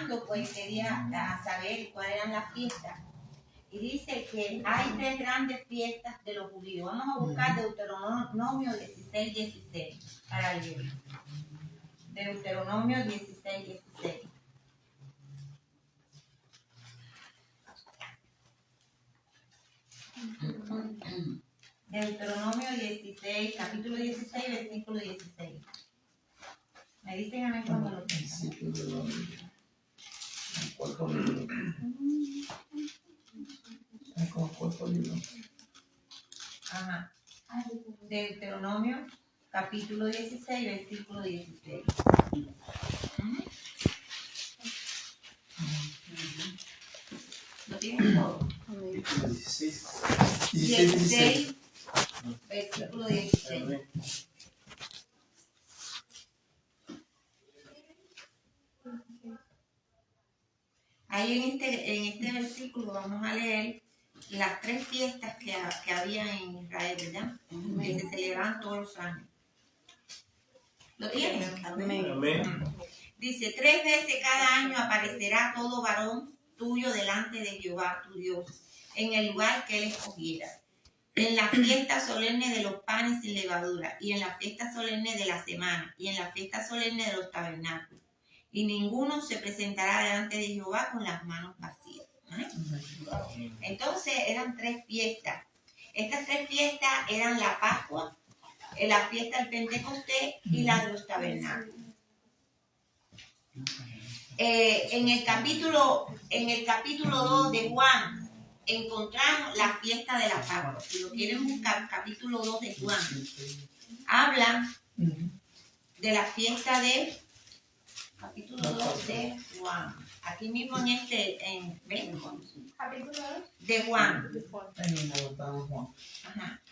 buscando, pues quería saber cuáles eran las fiestas. Y dice que hay 3 grandes fiestas de los judíos. Vamos a buscar Deuteronomio 16:16 para leer. Deuteronomio 16:16. Deuteronomio 16, capítulo 16, versículo 16. Me dicen a mí cuando lo tengan. ¿Cuál libro? Ajá. Deuteronomio, capítulo 16, versículo 16. ¿Lo tienen todo? 16, versículo 16. Ahí en este versículo vamos a leer las 3 fiestas que había en Israel, ¿verdad? Que se celebraban todos los años. ¿Lo tienen? Amén. Dice, 3 veces cada año aparecerá todo varón tuyo delante de Jehová tu Dios, en el lugar que él escogiera. En la fiesta solemne de los panes sin levadura, y en la fiesta solemne de la semana, y en la fiesta solemne de los tabernáculos. Y ninguno se presentará delante de Jehová con las manos vacías. Entonces eran 3 fiestas. Estas 3 fiestas eran la Pascua, la fiesta del Pentecostés y la de los tabernáculos. En el capítulo 2 de Juan encontramos la fiesta de la Pascua. Si lo quieren buscar, capítulo 2 de Juan, habla de la fiesta de capítulo 2 de Juan. Aquí mismo capítulo 2 de Juan. Ajá.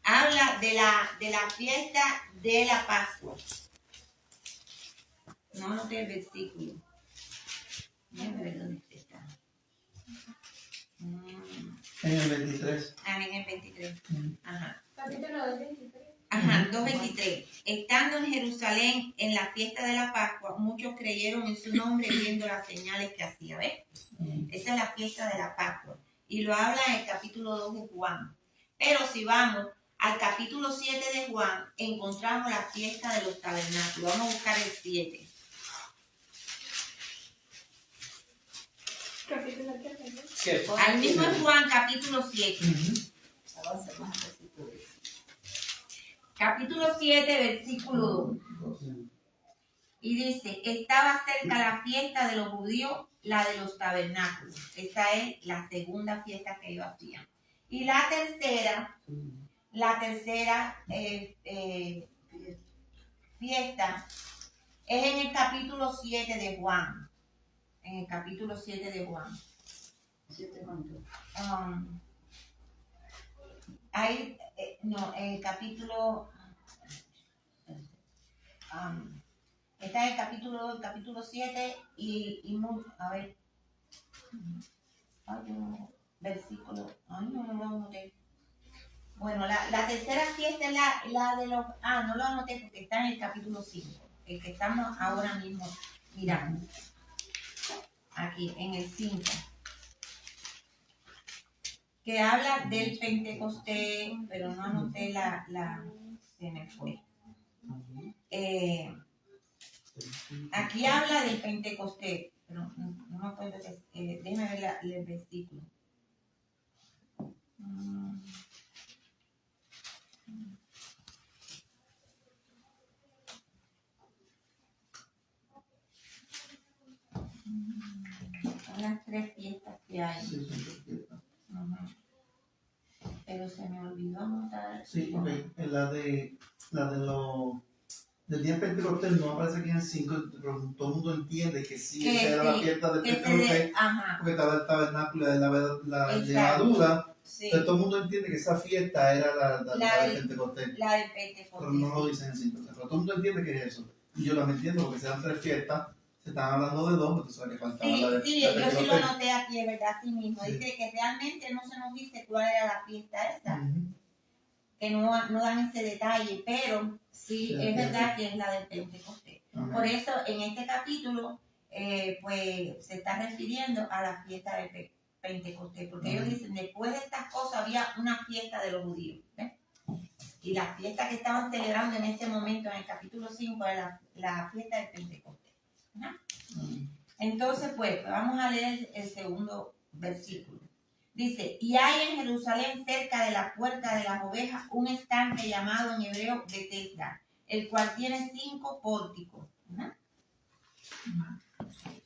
Habla de la fiesta de la Pascua. No anoté el versículo. Déjame ver dónde está. En el 23. En el 23. Ajá. Capítulo 2, 23. Ajá, 2:23. Estando en Jerusalén en la fiesta de la Pascua, muchos creyeron en su nombre viendo las señales que hacía. ¿Ves? Esa es la fiesta de la Pascua. Y lo habla en el capítulo 2 de Juan. Pero si vamos al capítulo 7 de Juan, encontramos la fiesta de los tabernáculos. Vamos a buscar el 7. Capítulo 7. Al mismo en Juan, capítulo 7. Capítulo 7, versículo 2. Y dice, estaba cerca la fiesta de los judíos, la de los tabernáculos. Esta es la segunda fiesta que ellos hacían. Y la tercera fiesta es en el capítulo 7 de Juan. En el capítulo 7 de Juan. En el capítulo... está en el capítulo 2, el capítulo 7 a ver... versículo... no lo anoté. Bueno, la tercera fiesta es la de los... no lo anoté porque está en el capítulo 5, el que estamos ahora mismo mirando. Aquí, en el 5. Que habla del Pentecostés, pero no anoté se me fue. Aquí habla del Pentecostés, pero no me acuerdo, déjeme ver el versículo. Son las 3 fiestas que hay. Pero se me olvidó anotar. Sí, ok. En la de los del día Pentecostés no aparece aquí en el 5, pero todo el mundo entiende que sí, esa era la fiesta de Pentecostés, porque estaba el tabernáculo de la levadura. Sí. Entonces todo el mundo entiende que esa fiesta era la de Pentecostés. La de Pentecostés. Pero no lo dicen en el 5. Pero todo el mundo entiende que es eso. Y yo la entiendo porque sean 3 fiestas. Se están hablando de 2, entonces que faltaba la de sí, yo sí lo noté aquí, es verdad, así mismo. Sí. Dice que realmente no se nos dice cuál era la fiesta esa. Que no dan ese detalle, pero sí es verdad que es la del Pentecostés. Por eso en este capítulo pues se está refiriendo a la fiesta de Pentecostés, porque ellos dicen, después de estas cosas había una fiesta de los judíos, ¿ves? Y la fiesta que estaban celebrando en este momento, en el capítulo 5, era la fiesta de Pentecostés. ¿No? Entonces, pues, vamos a leer el segundo versículo. Dice, y hay en Jerusalén, cerca de la puerta de las ovejas, un estanque llamado en hebreo Betesda, el cual tiene 5 pórticos, ¿no?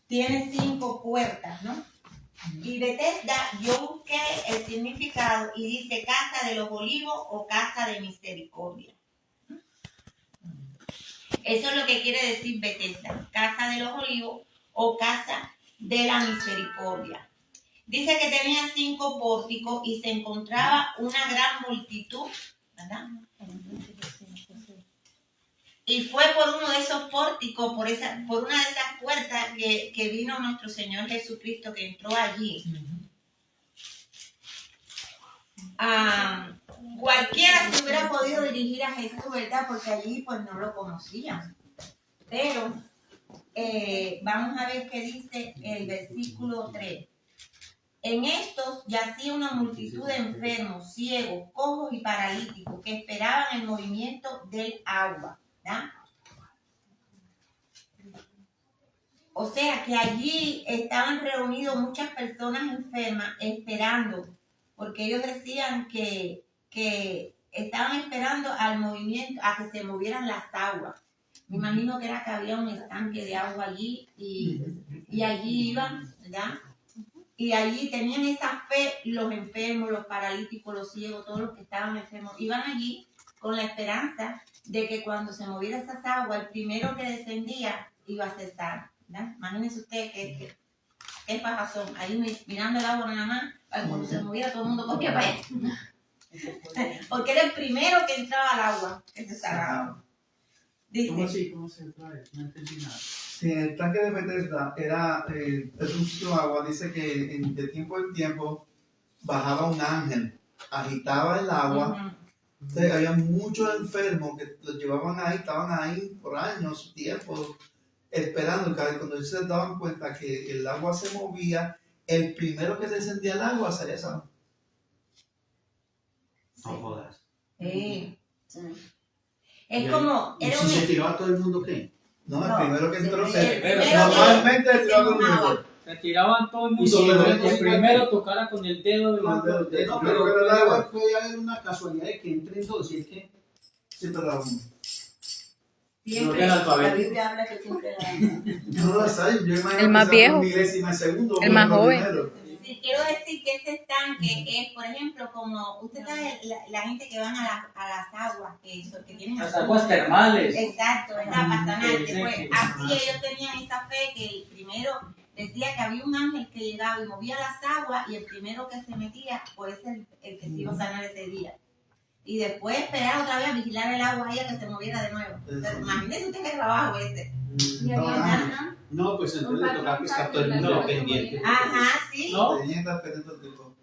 Tiene 5 puertas, ¿no? Y Betesda, yo busqué el significado y dice casa de los olivos o casa de misericordia. Eso es lo que quiere decir Betesda, casa de los olivos o casa de la misericordia. Dice que tenía 5 pórticos y se encontraba una gran multitud, ¿verdad? Y fue por uno de esos pórticos, por una de esas puertas que vino nuestro Señor Jesucristo, que entró allí. Cualquiera se hubiera podido dirigir a Jesús, ¿verdad? Porque allí pues no lo conocían. Pero vamos a ver qué dice el versículo 3. En estos yacía una multitud de enfermos, ciegos, cojos y paralíticos que esperaban el movimiento del agua. ¿Ya? O sea que allí estaban reunidos muchas personas enfermas esperando, porque ellos decían que estaban esperando al movimiento, a que se movieran las aguas. Me imagino que era que había un estanque de agua allí y allí iban, ¿verdad? Y allí tenían esa fe los enfermos, los paralíticos, los ciegos, todos los que estaban enfermos. Iban allí con la esperanza de que cuando se moviera esas aguas, el primero que descendía iba a cesar, ¿verdad? Imagínense ustedes qué pajazón. Ahí mirando el agua nada más, cuando se moviera todo el mundo corría para allá. Porque era el primero que entraba al agua, que se cerraba. ¿Cómo así? ¿Cómo se trae? No entendí nada. Sí, el tanque de Bethesda es un sitio de agua. Dice que de tiempo en tiempo bajaba un ángel, agitaba el agua. Entonces, había muchos enfermos que los llevaban ahí, estaban ahí por años, tiempo, esperando. Cuando ellos se daban cuenta que el agua se movía, el primero que descendía al agua salía sano. No jodas. Sí. Es como... ¿Y si se tiró a todo el mundo qué? No, el primero que entró normalmente se tiraba con el se tiraban todo el mundo. El primero tocara con el dedo del No, pero el agua puede haber una casualidad de que entren dos, y es que Sí, pero Siempre, la Biblia habla que siempre no lo sé, yo imagino El más que sea por viejo. milésima de segundo, El más joven. primero. Sí, quiero decir que ese estanque es, por ejemplo, como usted sabe, la gente que van a las aguas que tienen las aguas termales. Exacto, ¿verdad? Para sanarte. Dicen Pues que- así ellos tenían esa fe que el primero decía que había un ángel que llegaba y movía las aguas y el primero que se metía, pues el que se iba a sanar ese día. Y después esperar otra vez a vigilar el agua ahí a que se moviera de nuevo. Entonces, imagínese usted qué trabajo ese. no, pues entonces le toca que estar todo el mundo pendiente. Ajá, sí. ¿No? Tenía que estar pendiente del tiempo.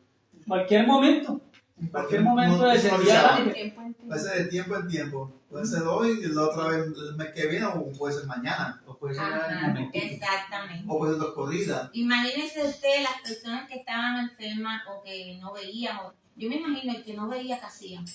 Cualquier momento. En cualquier momento descendía el ángel. Puede ser de tiempo en tiempo. Puede ser hoy y la otra vez el mes que viene o puede ser mañana. O puede ser Ajá, en un momentito. exactamente. O puede ser dos corridas. Imagínense usted las personas que estaban enfermas o que no veían. Yo me imagino el que no veía qué hacían.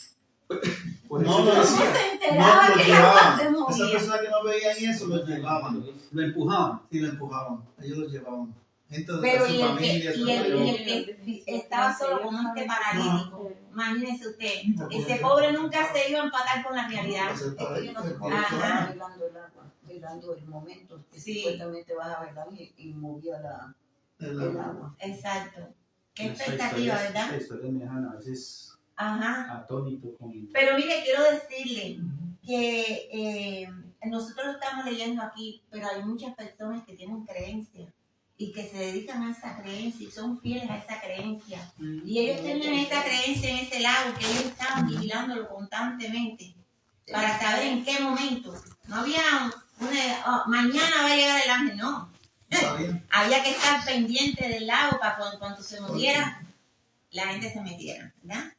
Por No, eso lo lo ¿Cómo decía. se enteraba No, lo que el agua llevaban. se Esas movía? personas que no veían eso los llevaban. Lo empujaban. Sí, lo empujaban. Ellos los llevaban. Gente de Pero su familia. su y el familia. que estaba solo como este paralítico, imagínese usted, ese pobre nunca se iba a empatar con la realidad. Pues, Ellos no se Ajá. conocían bailando el agua, bailando el momento que Sí. supuestamente vas a bailar y movía el agua. Exacto. Qué Esa expectativa, historia- ¿verdad? Esa historia me dejan a veces Ajá. atónito con... Pero mire, quiero decirle que nosotros lo estamos leyendo aquí, pero hay muchas personas que tienen creencias y que se dedican a esa creencia y son fieles a esa creencia. Y ellos tenían esa creencia en ese lago que ellos estaban vigilándolo constantemente para saber en qué momento. No había mañana va a llegar el ángel, no. ¿Sabían? Había que estar pendiente del lago para cuando se moviera, la gente se metiera, ¿verdad?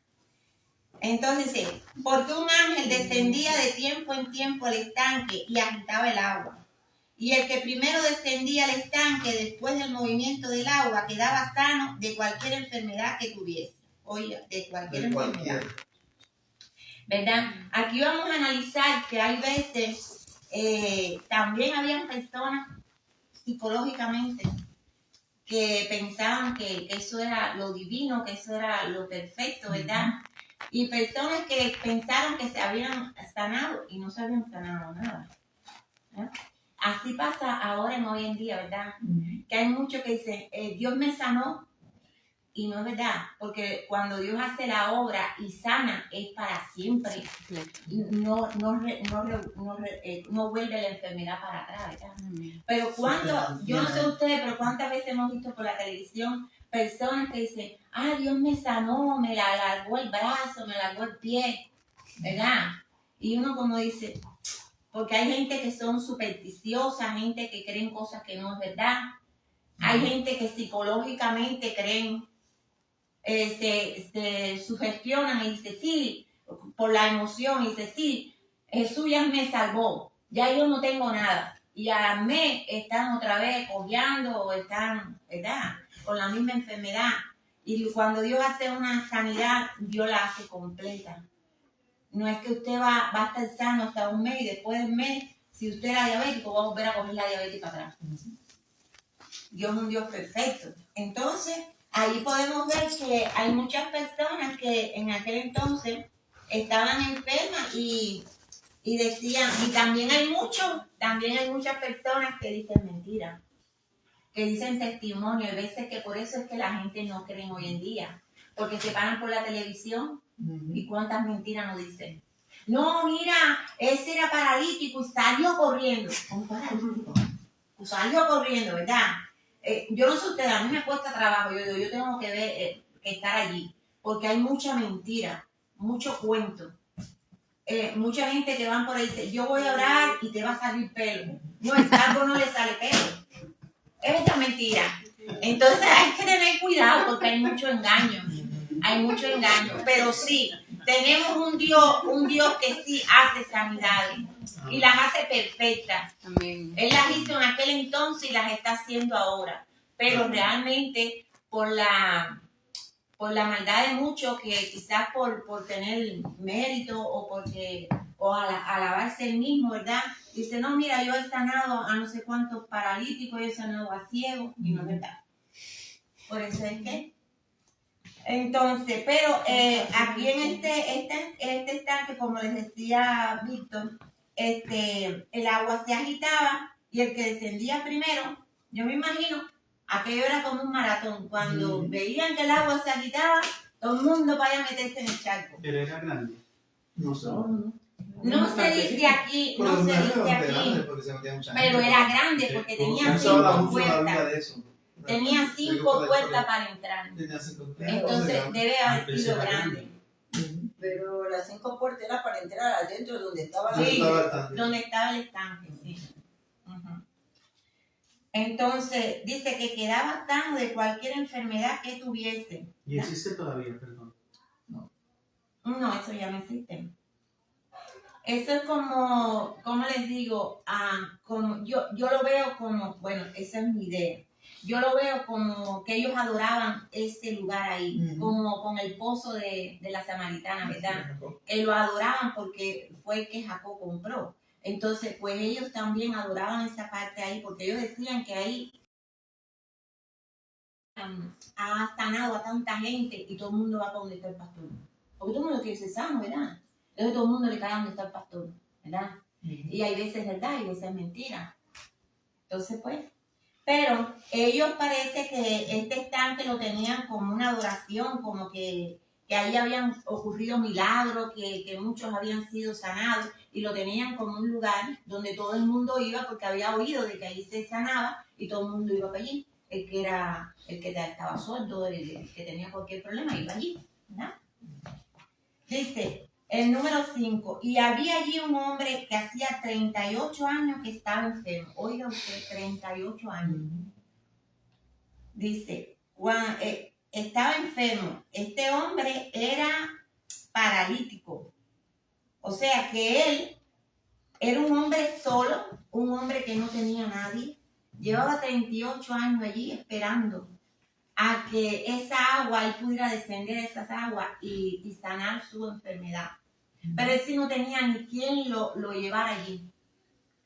Entonces, sí, porque un ángel descendía de tiempo en tiempo al estanque y agitaba el agua. Y el que primero descendía al estanque después del movimiento del agua quedaba sano de cualquier enfermedad que tuviese. Oye, de cualquier enfermedad. ¿Verdad? Aquí vamos a analizar que hay veces, también habían personas psicológicamente que pensaban que eso era lo divino, que eso era lo perfecto, ¿verdad? Y personas que pensaron que se habían sanado y no se habían sanado nada. ¿Verdad? Así pasa ahora en hoy en día, ¿verdad? Que hay muchos que dicen, Dios me sanó, y no es verdad, porque cuando Dios hace la obra y sana es para siempre. No vuelve la enfermedad para atrás, ¿verdad? Pero cuando, yo no sé ustedes, pero cuántas veces hemos visto por la televisión personas que dicen, Dios me sanó, me la alargó el brazo, me alargó el pie, ¿verdad? Y uno como dice, porque hay gente que son supersticiosas, gente que creen cosas que no es verdad. Hay gente que psicológicamente creen, se sugestionan y dicen, sí, por la emoción, y dicen, sí, Jesús ya me salvó, ya yo no tengo nada. Y a la mes están otra vez cojeando o están, ¿verdad?, con la misma enfermedad. Y cuando Dios hace una sanidad, Dios la hace completa. No es que usted va a estar sano hasta un mes y después del mes, si usted era diabético, va a volver a coger la diabetes para atrás. Dios es un Dios perfecto. Entonces, ahí podemos ver que hay muchas personas que en aquel entonces estaban enfermas y decían, y también hay muchas personas que dicen mentiras, que dicen testimonio, y veces que por eso es que la gente no cree hoy en día, porque se paran por la televisión y cuántas mentiras nos dicen. No, mira, ese era paralítico y salió corriendo. Un paralítico. Salió corriendo, ¿verdad? Yo no sé ustedes, a mí me cuesta trabajo, yo tengo que ver, que estar allí, porque hay mucha mentira, mucho cuento. Mucha gente que van por ahí y dice, yo voy a orar y te va a salir pelo. No, el calvo no le sale pelo. Es mentira. Entonces hay que tener cuidado porque hay mucho engaño. Pero sí, tenemos un Dios que sí hace sanidades y las hace perfectas. Amén. Él las hizo en aquel entonces y las está haciendo ahora. Pero realmente por la maldad de muchos que quizás por tener mérito o alabarse el mismo, ¿verdad? Dice, no, mira, yo he sanado a no sé cuántos paralíticos, yo he sanado a ciegos, y no es verdad. Por eso es que. Entonces, pero aquí en este estanque, como les decía Víctor, el agua se agitaba y el que descendía primero, yo me imagino, aquello era como un maratón. Cuando veían que el agua se agitaba, todo el mundo para allá meterse en el charco. Pero era grande. No sé. No se dice aquí, pero era grande porque tenía 5 puertas. Tenía 5 puertas para entrar. Entonces debe haber sido grande. Pero las 5 puertas eran para entrar adentro donde estaba Sí, la donde estaba el estanque, sí. Entonces, dice que quedaba sano de cualquier enfermedad que tuviese. ¿Y existe todavía, perdón? No, eso ya no existe. Eso es como les digo, como yo lo veo como, bueno, esa es mi idea. Yo lo veo como que ellos adoraban ese lugar ahí, como con el pozo de la Samaritana, ¿verdad? Que lo adoraban porque fue el que Jacob compró. Entonces, pues ellos también adoraban esa parte ahí, porque ellos decían que ahí ha sanado a tanta gente y todo el mundo va para donde está el pastor. Porque todo el mundo quiere ser sano, ¿verdad? Entonces todo el mundo le cae a donde está el pastor, ¿verdad? Y hay veces verdad y veces mentira. Entonces, pues, pero ellos parece que este estanque lo tenían como una adoración, como que ahí habían ocurrido milagros, que muchos habían sido sanados, y lo tenían como un lugar donde todo el mundo iba porque había oído de que ahí se sanaba y todo el mundo iba para allí. El que estaba sordo, el que tenía cualquier problema, iba allí, ¿verdad? Dice, el número 5, y había allí un hombre que hacía 38 años que estaba enfermo. Oiga usted, 38 años. Dice, estaba enfermo. Este hombre era paralítico. O sea que él Era un hombre solo, un hombre que no tenía nadie. Llevaba 38 años allí esperando a que esa agua, él pudiera descender esas aguas y sanar su enfermedad. Pero él sí no tenía ni quien lo llevara allí.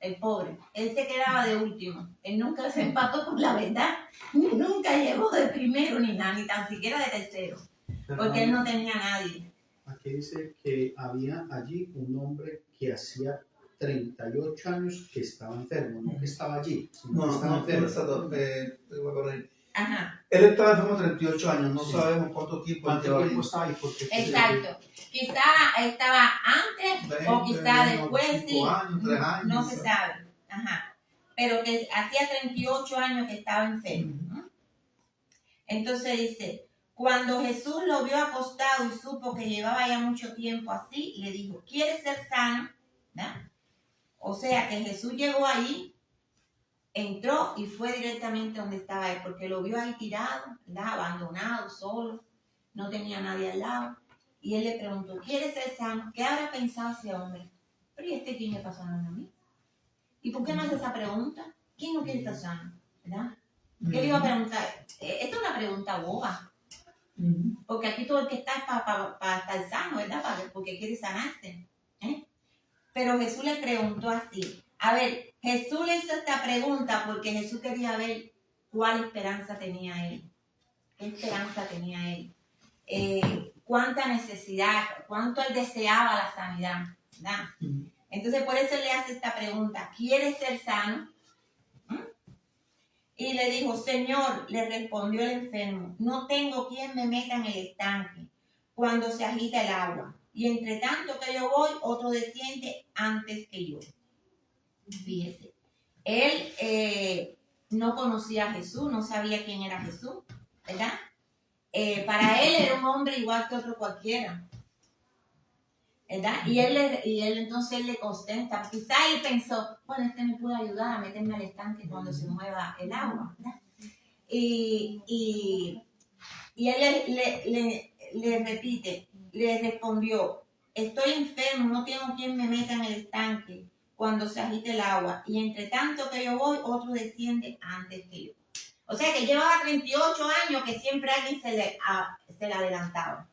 El pobre. Él se quedaba de último. Él nunca se empató con la verdad. Nunca llegó de primero ni nada, ni tan siquiera de tercero. Porque él no tenía nadie. Aquí dice que había allí un hombre que hacía 38 años que estaba enfermo, no que estaba allí, sino que estaba enfermo. Te voy a corregir. Ajá. Él estaba enfermo 38 años, no sabemos cuánto tiempo estaba ahí. Exacto. Quizá estaba antes 20, o quizá después, 5 sí. años, 3 años. No se sabe. Ajá. Pero que hacía 38 años que estaba enfermo. ¿No? Entonces dice, cuando Jesús lo vio acostado y supo que llevaba ya mucho tiempo así, le dijo, ¿quieres ser sano? ¿No? O sea que Jesús llegó ahí, entró y fue directamente donde estaba él, porque lo vio ahí tirado, ¿verdad? Abandonado, solo, no tenía nadie al lado. Y él le preguntó, ¿quieres ser sano? ¿Qué habrá pensado ese hombre? Pero ¿y este quién me pasó a mí? ¿Y por qué no hace esa pregunta? ¿Quién no quiere estar sano? ¿Verdad? ¿Qué le iba a preguntar? Esta es una pregunta boba. Porque aquí todo el que está es para estar sano, ¿verdad? Porque quiere sanarse. Pero Jesús le preguntó así. A ver, Jesús le hizo esta pregunta porque Jesús quería ver cuál esperanza tenía él. ¿Qué esperanza tenía él? Cuánta necesidad, cuánto él deseaba la sanidad, ¿verdad? Entonces por eso le hace esta pregunta, ¿quieres ser sano? Y le dijo, Señor, le respondió el enfermo, no tengo quien me meta en el estanque cuando se agita el agua. Y entre tanto que yo voy, otro desciende antes que yo. Fíjese, él no conocía a Jesús, no sabía quién era Jesús, ¿verdad? Para él era un hombre igual que otro cualquiera, ¿verdad? Y él entonces le contenta. Quizá él pensó, bueno, este me puede ayudar a meterme al estanque cuando se mueva el agua, ¿verdad? Y él le repite, le respondió, estoy enfermo, no tengo quien me meta en el estanque cuando se agite el agua. Y entre tanto que yo voy, otro desciende antes que yo. O sea que llevaba 38 años que siempre alguien se le adelantaba.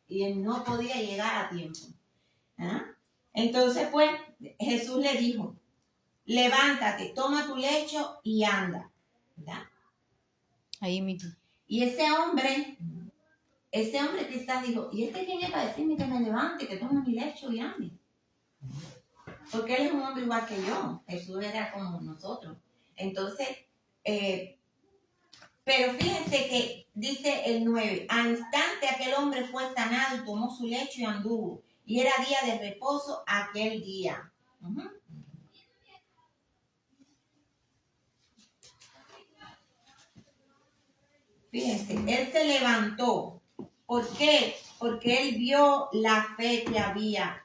Y él no podía llegar a tiempo. ¿Ah? Entonces, pues, Jesús le dijo, levántate, toma tu lecho y anda. ¿Verdad? Ahí mismo. Y ese hombre quizás dijo, ¿y este quién es para decirme que me levante, que tome mi lecho y ande? Porque él es un hombre igual que yo. Jesús era como nosotros. Entonces, pero fíjense que dice el 9, al instante aquel hombre fue sanado y tomó su lecho y anduvo. Y era día de reposo aquel día. Fíjense, él se levantó. ¿Por qué? Porque él vio la fe que había.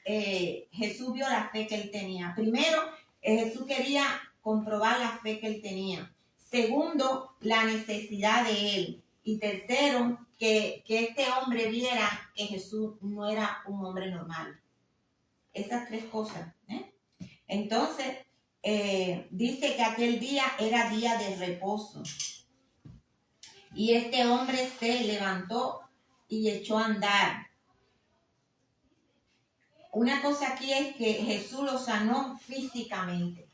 Jesús vio la fe que él tenía. Primero, Jesús quería comprobar la fe que él tenía. Segundo, la necesidad de él. Y tercero, que este hombre viera que Jesús no era un hombre normal. Esas tres cosas. Entonces, dice que aquel día era día de reposo. Y este hombre se levantó y echó a andar. Una cosa aquí es que Jesús lo sanó físicamente.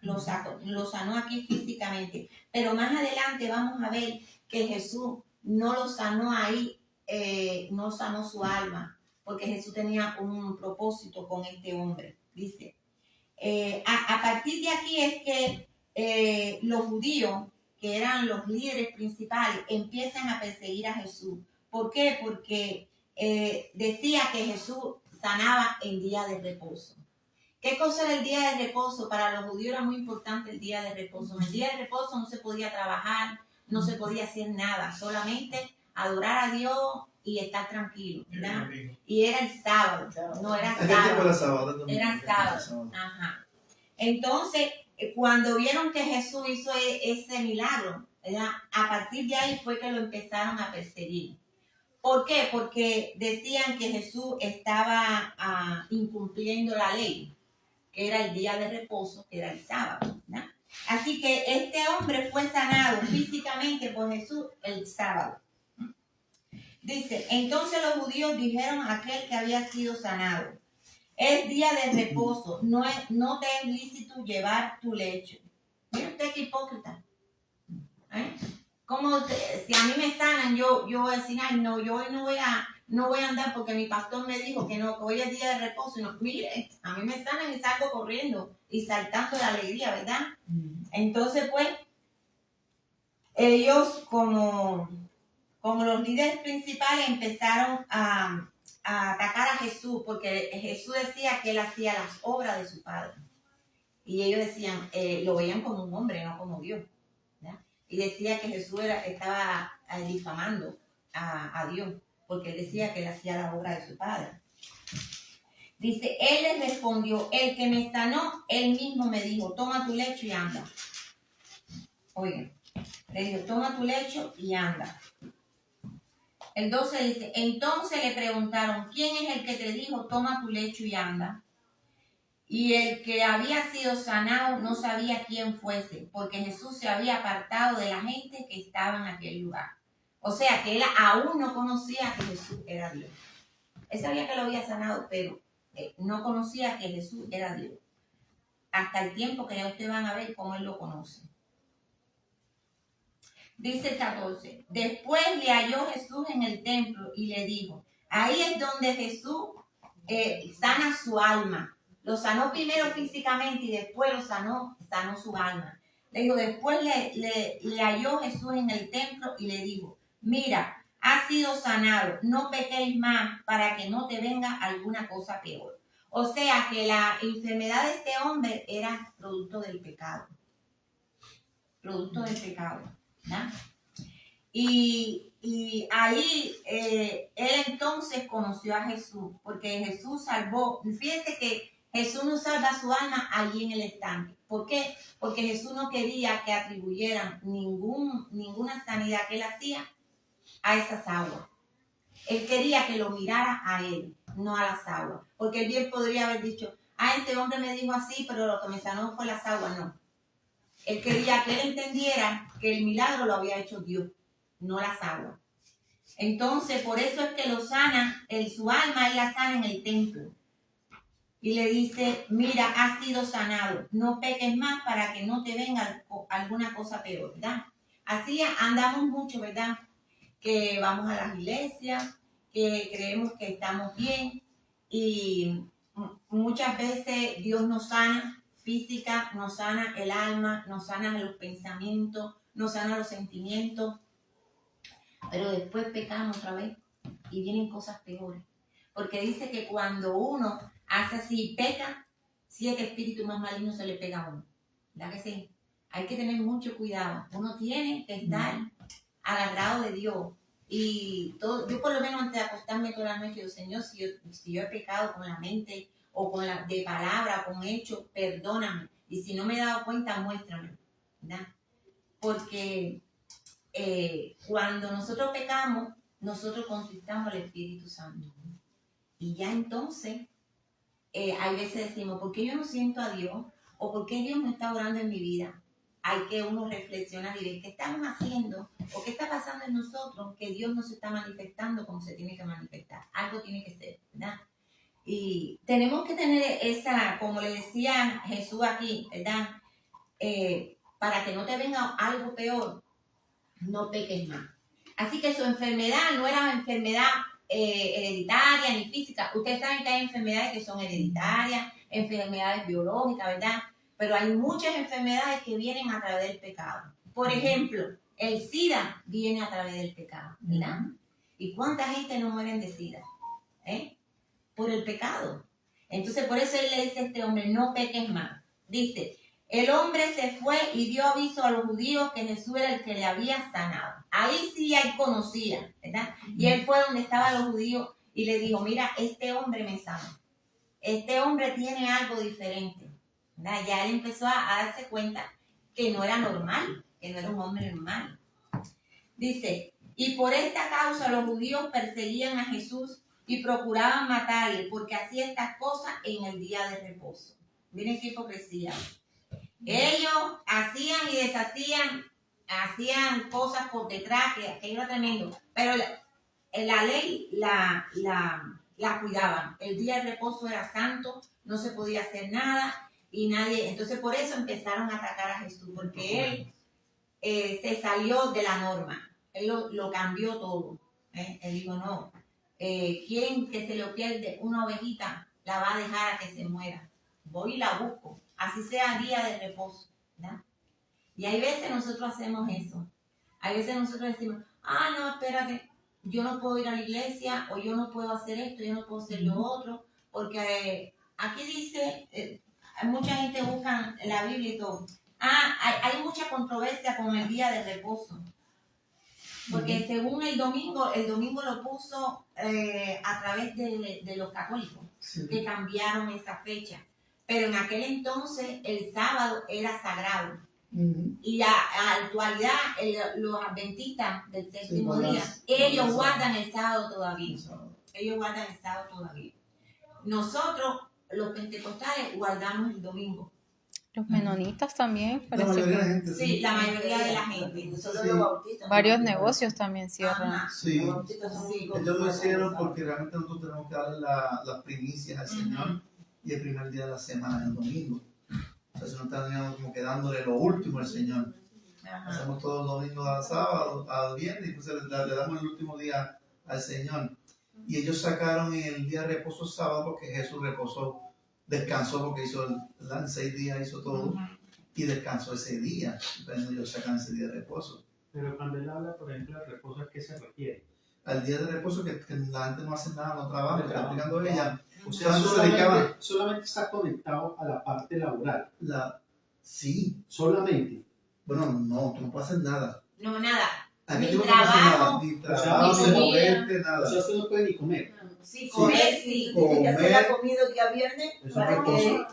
Lo sanó aquí físicamente. Pero más adelante vamos a ver que Jesús no lo sanó ahí, no sanó su alma, porque Jesús tenía un propósito con este hombre. Dice, a partir de aquí es que los judíos, que eran los líderes principales, empiezan a perseguir a Jesús. ¿Por qué? Porque decía que Jesús sanaba el día de reposo. ¿Qué cosa era el día de reposo? Para los judíos era muy importante el día de reposo. En el día de reposo no se podía trabajar, no se podía hacer nada, solamente adorar a Dios y estar tranquilo, ¿verdad? Y era el sábado, no era sábado. Era sábado. Ajá. Entonces, cuando vieron que Jesús hizo ese milagro, ¿verdad? A partir de ahí fue que lo empezaron a perseguir. ¿Por qué? Porque decían que Jesús estaba incumpliendo la ley, que era el día de reposo, que era el sábado, ¿verdad? Así que este hombre fue sanado físicamente por Jesús el sábado. Dice, entonces los judíos dijeron a aquel que había sido sanado, es día de reposo, no te es lícito llevar tu lecho. Mira usted qué hipócrita. Como si a mí me sanan, yo voy a decir, ay no, yo hoy no voy a andar porque mi pastor me dijo que no, que hoy es día de reposo. Y no, mire, a mí me sanan y salgo corriendo y saltando de alegría, ¿verdad? Entonces pues, ellos como los líderes principales empezaron a atacar a Jesús, porque Jesús decía que él hacía las obras de su Padre. Y ellos decían, lo veían como un hombre, no como Dios. ¿Ya? Y decía que Jesús estaba difamando a Dios, porque él decía que él hacía la obra de su Padre. Dice, él les respondió, el que me sanó, él mismo me dijo, toma tu lecho y anda. Oigan, le dijo, toma tu lecho y anda. El 12 dice, entonces le preguntaron, ¿quién es el que te dijo, toma tu lecho y anda? Y el que había sido sanado no sabía quién fuese, porque Jesús se había apartado de la gente que estaba en aquel lugar. O sea, que él aún no conocía que Jesús era Dios. Él sabía que lo había sanado, pero no conocía que Jesús era Dios. Hasta el tiempo que ya ustedes van a ver cómo él lo conoce. Dice el 14, después le halló Jesús en el templo y le dijo, ahí es donde Jesús sana su alma. Lo sanó primero físicamente y después lo sanó su alma. Le dijo, después le halló Jesús en el templo y le dijo, mira, has sido sanado, no pequéis más para que no te venga alguna cosa peor. O sea que la enfermedad de este hombre era producto del pecado. Producto del pecado. ¿No? Y ahí él entonces conoció a Jesús, porque Jesús salvó. Fíjense que Jesús no salva su alma allí en el estanque. ¿Por qué? Porque Jesús no quería que atribuyeran ninguna sanidad que él hacía a esas aguas. Él quería que lo mirara a él, no a las aguas. Porque él bien podría haber dicho, este hombre me dijo así, pero lo que me sanó fue las aguas. No. Él quería que él entendiera que el milagro lo había hecho Dios, no las aguas. Entonces, por eso es que lo sana, su alma él la sana en el templo. Y le dice, mira, has sido sanado, no peques más para que no te venga alguna cosa peor, ¿verdad? Así andamos mucho, ¿verdad? Que vamos a las iglesias, que creemos que estamos bien y muchas veces Dios nos sana física, nos sana el alma, nos sana los pensamientos, nos sana los sentimientos, pero después pecamos otra vez y vienen cosas peores. Porque dice que cuando uno hace así, peca, 7 espíritus más malignos se le pega a uno. ¿Verdad que sí? Hay que tener mucho cuidado. Uno tiene que estar agarrado de Dios. Y todo, yo por lo menos antes de acostarme toda la noche, digo, Señor, si yo he pecado con la mente o de palabra, con hecho, perdóname. Y si no me he dado cuenta, muéstrame. ¿Verdad? Porque cuando nosotros pecamos, nosotros contristamos al Espíritu Santo. Y ya entonces, hay veces decimos, ¿por qué yo no siento a Dios? ¿O por qué Dios no está orando en mi vida? Hay que uno reflexionar y ver qué estamos haciendo o qué está pasando en nosotros, que Dios no se está manifestando como se tiene que manifestar. Algo tiene que ser, ¿verdad? Y tenemos que tener esa, como le decía Jesús aquí, ¿verdad? Para que no te venga algo peor, no peques más. Así que su enfermedad no era enfermedad hereditaria ni física. Ustedes saben que hay enfermedades que son hereditarias, enfermedades biológicas, ¿verdad? Pero hay muchas enfermedades que vienen a través del pecado. Por ejemplo, el SIDA viene a través del pecado, ¿verdad? ¿Y cuánta gente no muere de SIDA? Por el pecado. Entonces, por eso él le dice a este hombre, no peques más. Dice, el hombre se fue y dio aviso a los judíos que Jesús era el que le había sanado. Ahí sí él conocía, ¿verdad? Y él fue donde estaban los judíos y le dijo, mira, este hombre me sanó. Este hombre tiene algo diferente, ¿verdad? Ya él empezó a darse cuenta que no era normal, que no era un hombre normal. Dice, y por esta causa los judíos perseguían a Jesús y procuraban matarle porque hacía estas cosas en el día de reposo. Miren qué hipocresía. Ellos hacían y deshacían, hacían cosas por detrás, que aquello era tremendo. Pero la ley la cuidaban. El día de reposo era santo, no se podía hacer nada y nadie. Entonces por eso empezaron a atacar a Jesús, porque él se salió de la norma. Él lo cambió todo. Él dijo, no, ¿quién que se le pierde una ovejita la va a dejar a que se muera? Voy y la busco, así sea día de reposo, ¿verdad? Y hay veces nosotros hacemos eso. Hay veces nosotros decimos, no, espérate, yo no puedo ir a la iglesia, o yo no puedo hacer esto, yo no puedo hacer lo otro, porque aquí dice, mucha gente busca la Biblia y todo. Hay mucha controversia con el día de reposo. Porque según el domingo lo puso a través de los católicos, que cambiaron esa fecha. Pero en aquel entonces el sábado era sagrado. Y a la actualidad los adventistas del séptimo día, ellos guardan el sábado todavía. Ellos guardan el sábado todavía. Nosotros, los pentecostales, guardamos el domingo. Los menonitas también, La mayoría de la gente. Sí, la mayoría de la gente. Solo los bautistas. Varios negocios también cierran. Ajá. Sí. Los bautistas son muy Ellos lo hicieron porque realmente nosotros tenemos que darle las primicias al Señor y el primer día de la semana es el domingo. Entonces no están como que dándole lo último al Señor. Ajá. Hacemos todos los domingos al sábado, al viernes, y entonces le damos el último día al Señor. Y ellos sacaron el día de reposo sábado porque Jesús descansó porque hizo en 6 días, hizo todo, y descansó ese día. Entonces ellos sacan ese día de reposo. Pero cuando él habla, por ejemplo, de reposo, ¿a qué se refiere? Al día de reposo que la gente no hace nada, no trabaja, está explicando ella. O sea, solamente está conectado a la parte laboral. Sí. Solamente. Bueno, no, tú no puedes hacer nada. No, nada. Aquí Ni tú no puedes hacer nada. Ni trabajo, ni ni comida. moverte, nada. O sea, usted no puede ni comer. Sí, comer, sí. Tiene que hacer la comida el día viernes Es un para reposo.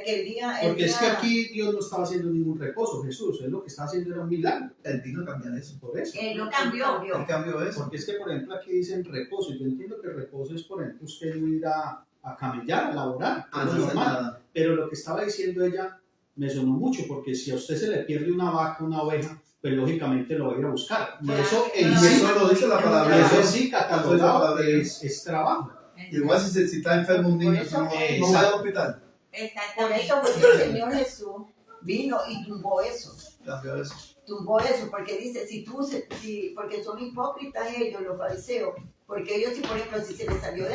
que el día... Porque es que aquí Dios no estaba haciendo ningún reposo, Jesús. Él lo que estaba haciendo era un milagro. Él vino a cambiar eso. Por eso. Él lo cambió. Él cambió eso. Porque es que, por ejemplo, aquí dicen reposo. Yo entiendo que reposo es, por ejemplo, usted no ir a camellar, a laborar. No Es hacer normal. nada. Pero lo que estaba diciendo ella me sonó mucho, porque si a usted se le pierde una vaca, una oveja, pues lógicamente lo va a ir a buscar. Y eso Y en sí, eso lo dice la palabra. eso sí catalogado Eso es trabajo. Igual si está enfermo un niño, no va al hospital. Por Exactamente. eso fue que el Señor Jesús vino y tumbó eso. Cambió eso. Tumbó eso, porque dice, porque son hipócritas ellos, los fariseos, porque ellos, si por ejemplo, si se les salió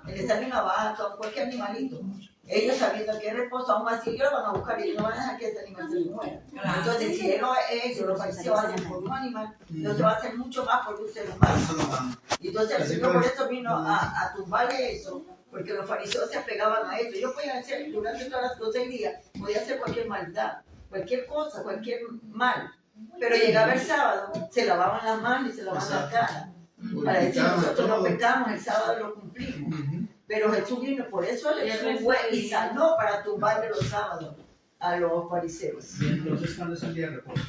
les salió una vaca o cualquier animalito, ellos sabiendo que es reposo, aún así ellos lo van a buscar y ellos no van a dejar que ese animal se les muera. Claro. Entonces, si ellos, los fariseos, hacen por un animal, entonces va a hacer mucho más por un ser humano. Eso lo manda. Y entonces el Así Señor fue. por eso vino a tumbarle eso, porque los fariseos se apegaban a eso. Ellos podían hacer, durante todos los 6 días, podían hacer cualquier maldad, cualquier cosa, cualquier mal. Pero llegaba el sábado, se lavaban las manos y se lavaban las caras. Para decir, nosotros no pecamos, el sábado lo cumplimos. Pero Jesús vino, por eso Jesús fue y sanó para tumbarle los sábados a los fariseos. Y entonces, ¿cuándo es el día de reposo?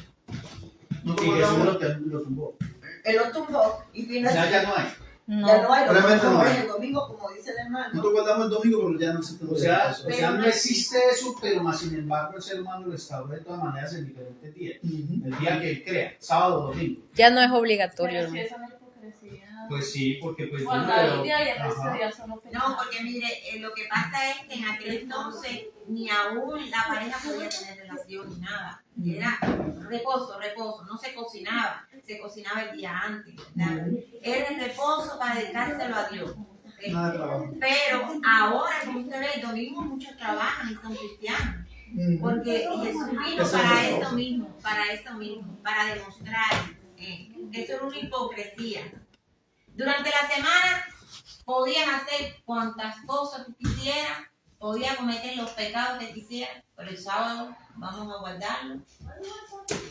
No Y Jesús lo tumbó. Él lo tumbó y vino Ya no hay. No. Ya no hay, lo Realmente no tumbó hay. el domingo, como dice el hermano. Nosotros guardamos el domingo, pero ya no se puede. O sea, no existe eso, pero más sin embargo el ser humano lo establece de todas maneras en diferentes días. El día que él crea, sábado o domingo. Ya no es obligatorio. Pero si ¿no? eso no es hipocresía. Pues sí, porque pues... Cuando hay día y el resto de días son No, opinados. porque mire, lo que pasa es que en aquel entonces ni aún la pareja podía tener relación ni nada. Era reposo, no se cocinaba el día antes, ¿verdad? Era el reposo para dedicárselo a Dios. ¿ok? Nada de trabajo. Pero ahora, como usted ve, el domingo muchos trabajan y son cristianos. Porque Jesús vino para esto mismo, para demostrar esto era una hipocresía. Durante la semana podías hacer cuantas cosas que quisieras, podías cometer los pecados que quisieras, pero el sábado vamos a guardarlo.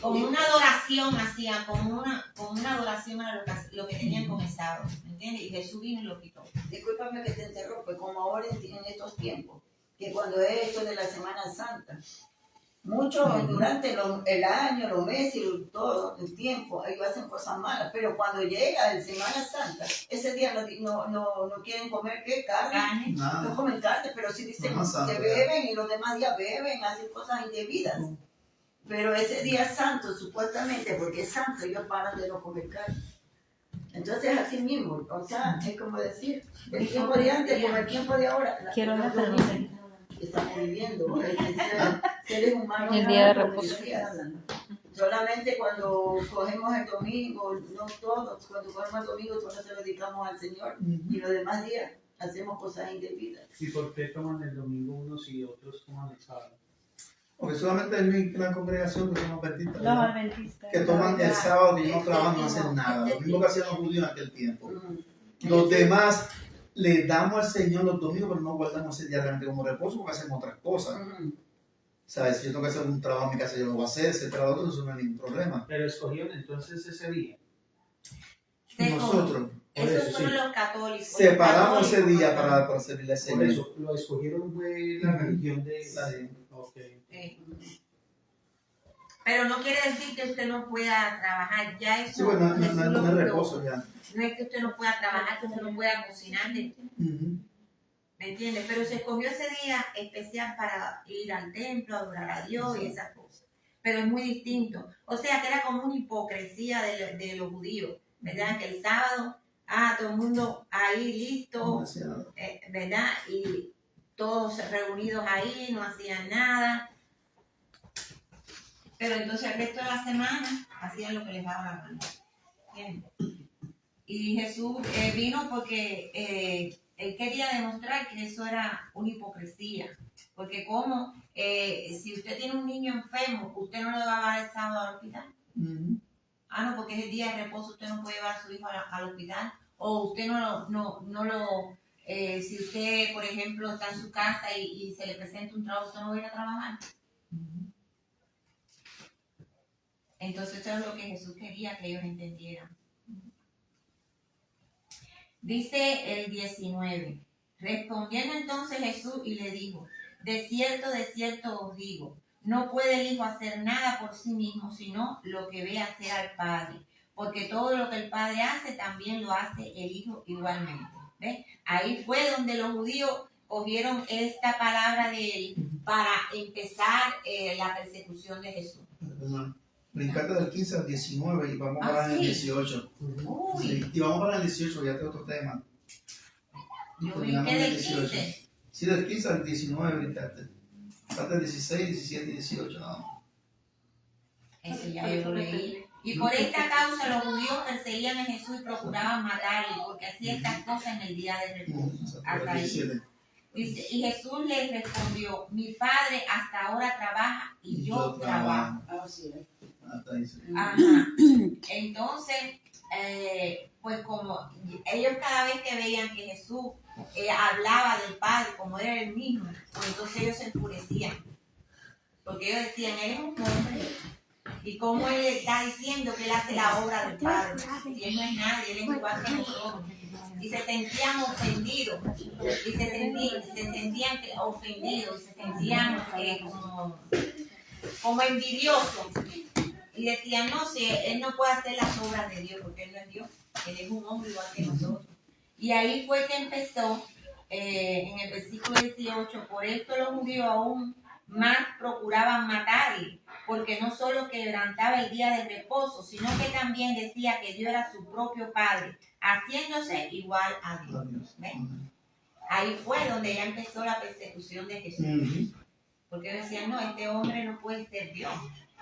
Como una adoración hacían, como una adoración a lo que tenían con el sábado, ¿me entiendes? Y Jesús vino y lo quitó. Discúlpame que te interrumpa, como ahora en estos tiempos, que cuando es esto de la Semana Santa, Muchos durante el año, los meses, todo el tiempo, ellos hacen cosas malas, pero cuando llega el Semana Santa, ese día no quieren comer ¿qué? Carne, no comen carne, pero sí dicen que beben y los demás días beben, hacen cosas indebidas. Pero ese día santo, supuestamente, porque es santo, ellos paran de no comer carne. Entonces, así mismo, o sea, es como decir, el tiempo de antes con el tiempo de ahora, Quiero los una pregunta. estamos viviendo, seres humanos. El día de reposo. Solamente cuando cogemos el domingo, no todos, cuando cogemos el domingo solo se lo dedicamos al Señor y los demás días hacemos cosas indebidas. ¿Y por qué toman el domingo unos y otros toman el sábado? Porque solamente hay una congregación que son Adventistas. que toman el sábado, que no trabajan, no hacen nada. Lo mismo que hacían los judíos en aquel tiempo. Los demás le damos al Señor los domingos, pero no guardamos ese día realmente como reposo porque hacemos otras cosas. ¿Sabes? Si yo tengo que hacer un trabajo en mi casa, yo lo voy a hacer, etcétera, eso no hay ningún problema. Pero escogieron entonces ese día. Nosotros. Esos fueron los católicos. Separamos ese día para servirle al Por Señor. eso, lo escogieron fue la religión de... Okay. Pero no quiere decir que usted no pueda trabajar. Ya eso Sí, bueno, Jesús no lo es quitó. reposo ya. No es que usted no pueda trabajar, que usted no pueda cocinar, ¿me entiende? Pero se escogió ese día especial para ir al templo, adorar a Dios y esas cosas. Pero es muy distinto. O sea, que era como una hipocresía de los judíos, ¿verdad? Que el sábado, todo el mundo ahí listo, ¿verdad? Y todos reunidos ahí, no hacían nada. Pero entonces el resto de la semana hacían lo que les daba la gana. ¿Entiendes? Y Jesús vino porque él quería demostrar que eso era una hipocresía. Porque como si usted tiene un niño enfermo, usted no lo va a llevar el sábado al hospital. No, porque es el día de reposo, usted no puede llevar a su hijo al hospital. O usted si usted, por ejemplo, está en su casa y se le presenta un trabajo, usted no va a ir a trabajar. Entonces eso es lo que Jesús quería que ellos entendieran. Dice el 19. Respondiendo entonces Jesús y le dijo: de cierto os digo, no puede el Hijo hacer nada por sí mismo, sino lo que ve hacer al Padre. Porque todo lo que el Padre hace, también lo hace el Hijo igualmente. ¿Ves? Ahí fue donde los judíos cogieron esta palabra de él para empezar la persecución de Jesús. Brincate del 15 al 19 y vamos para el 18. Sí, y vamos para el 18, ya tengo otro tema. Yo brinqué del 15. Sí, del 15 al 19 brincaste. Falta el 16, 17 y 18, no. Eso ya yo lo leí. Y por esta causa los judíos perseguían a Jesús y procuraban matarle, porque hacía estas cosas en el día de reposo. Hasta ahí. Dice, y Jesús les respondió: mi Padre hasta ahora trabaja y yo trabajo. Ajá. Entonces, pues como ellos cada vez que veían que Jesús hablaba del Padre como era él mismo, pues entonces ellos se enfurecían. Porque ellos decían: él es un hombre. Y como él está diciendo que él hace la obra del Padre. Y él no es nadie, él es igual que nosotros. Y se sentían ofendidos. Y se sentían ofendidos. Y se sentían como envidiosos. Y decían: no, si él no puede hacer las obras de Dios, porque él no es Dios. Él es un hombre igual que nosotros. Y ahí fue que empezó, en el versículo 18, por esto los judíos aún más procuraban matarle, porque no solo quebrantaba el día de reposo, sino que también decía que Dios era su propio Padre, haciéndose igual a Dios. Ahí fue donde ya empezó la persecución de Jesús. Porque decían: no, este hombre no puede ser Dios.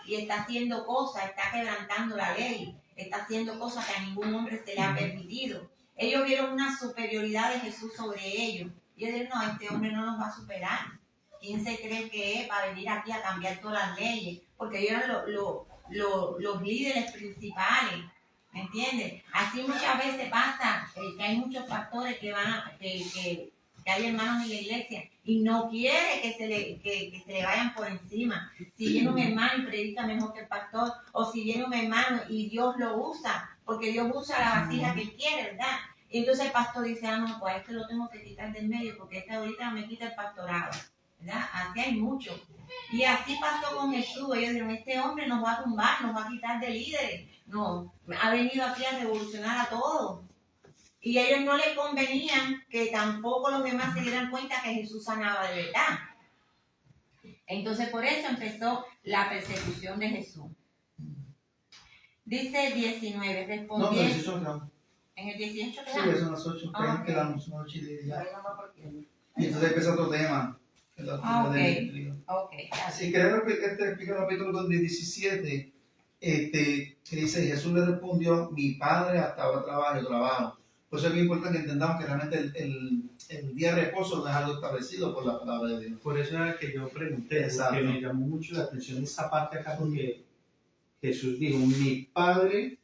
Y está haciendo cosas, está quebrantando la ley, está haciendo cosas que a ningún hombre se le ha permitido. Ellos vieron una superioridad de Jesús sobre ellos. Y ellos dijeron: no, este hombre no nos va a superar. ¿Quién se cree que es para venir aquí a cambiar todas las leyes? Porque ellos eran los líderes principales, ¿me entiendes? Así muchas veces pasa que hay muchos pastores que hay hermanos en la iglesia y no quiere que se le vayan por encima. Si viene un hermano y predica mejor que el pastor, o si viene un hermano y Dios lo usa, porque Dios usa la vasija que quiere, ¿verdad? Y entonces el pastor dice: no, pues este lo tengo que quitar del medio, porque este ahorita me quita el pastorado, ¿verdad? Así hay mucho. Y así pasó con Jesús. Ellos dijeron, este hombre nos va a tumbar, nos va a quitar de líderes. No, ha venido aquí a revolucionar a todos. Y a ellos no les convenía que tampoco los demás se dieran cuenta que Jesús sanaba de verdad. Entonces por eso empezó la persecución de Jesús. Dice 19, No, respondió. pero 18 quedamos. En el 18 Sí, quedamos. son las 8. Ah, ok. Quedamos una 8 y 10 ya. Ahí nomás porque- Y entonces empieza otro tema. Que es la Ah, del trigo. Ok, gracias. Si queremos explicar el capítulo 17, que dice, Jesús le respondió, mi padre hasta ahora trabaja, yo trabajo. Por eso es muy importante que entendamos que realmente el día de reposo no es algo establecido por la palabra de Dios. Por eso era que yo pregunté, Exacto. porque me llamó mucho la atención esta parte acá, porque Jesús dijo, mi padre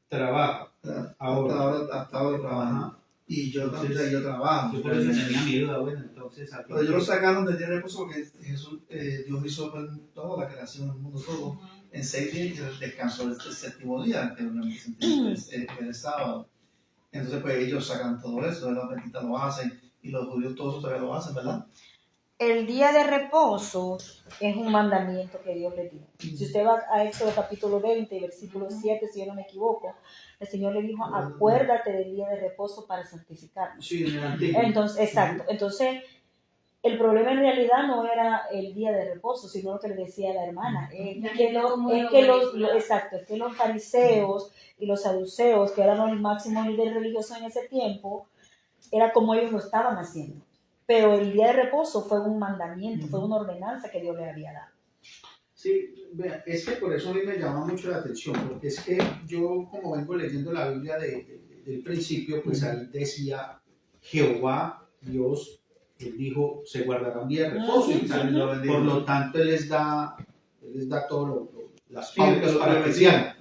trabaja. Ahora. Hasta ahora trabaja. Ajá. Y yo Entonces, también, yo trabajo. Yo por eso tenía mi duda, bueno, entonces... aquí- Pero ellos lo sacaron del día de reposo porque Jesús, Dios hizo toda la creación del mundo, todo, en 6 días y descansó el séptimo día, que es el sábado. Entonces, pues ellos sacan todo eso, los adventistas lo hacen y los judíos todos todavía lo hacen, ¿verdad? El día de reposo es un mandamiento que Dios le dio. Si usted va a Éxodo capítulo 20, versículo 7, si yo no me equivoco, el Señor le dijo, acuérdate del día de reposo para santificarlo. Sí, en el antiguo. Entonces, exacto. Entonces, el problema en realidad no era el día de reposo, sino lo que le decía la hermana. Es que los fariseos y los saduceos, que eran los máximos líderes religiosos en ese tiempo, era como ellos lo estaban haciendo. Pero el día de reposo fue un mandamiento, fue una ordenanza que Dios le había dado. Sí, vea, es que por eso a mí me llama mucho la atención, porque es que yo como vengo leyendo la Biblia del principio, pues ahí decía Jehová, Dios, Él dijo, se guardará un día de reposo, y tal, por lo tanto Él les da todas las pautas para que se hagan.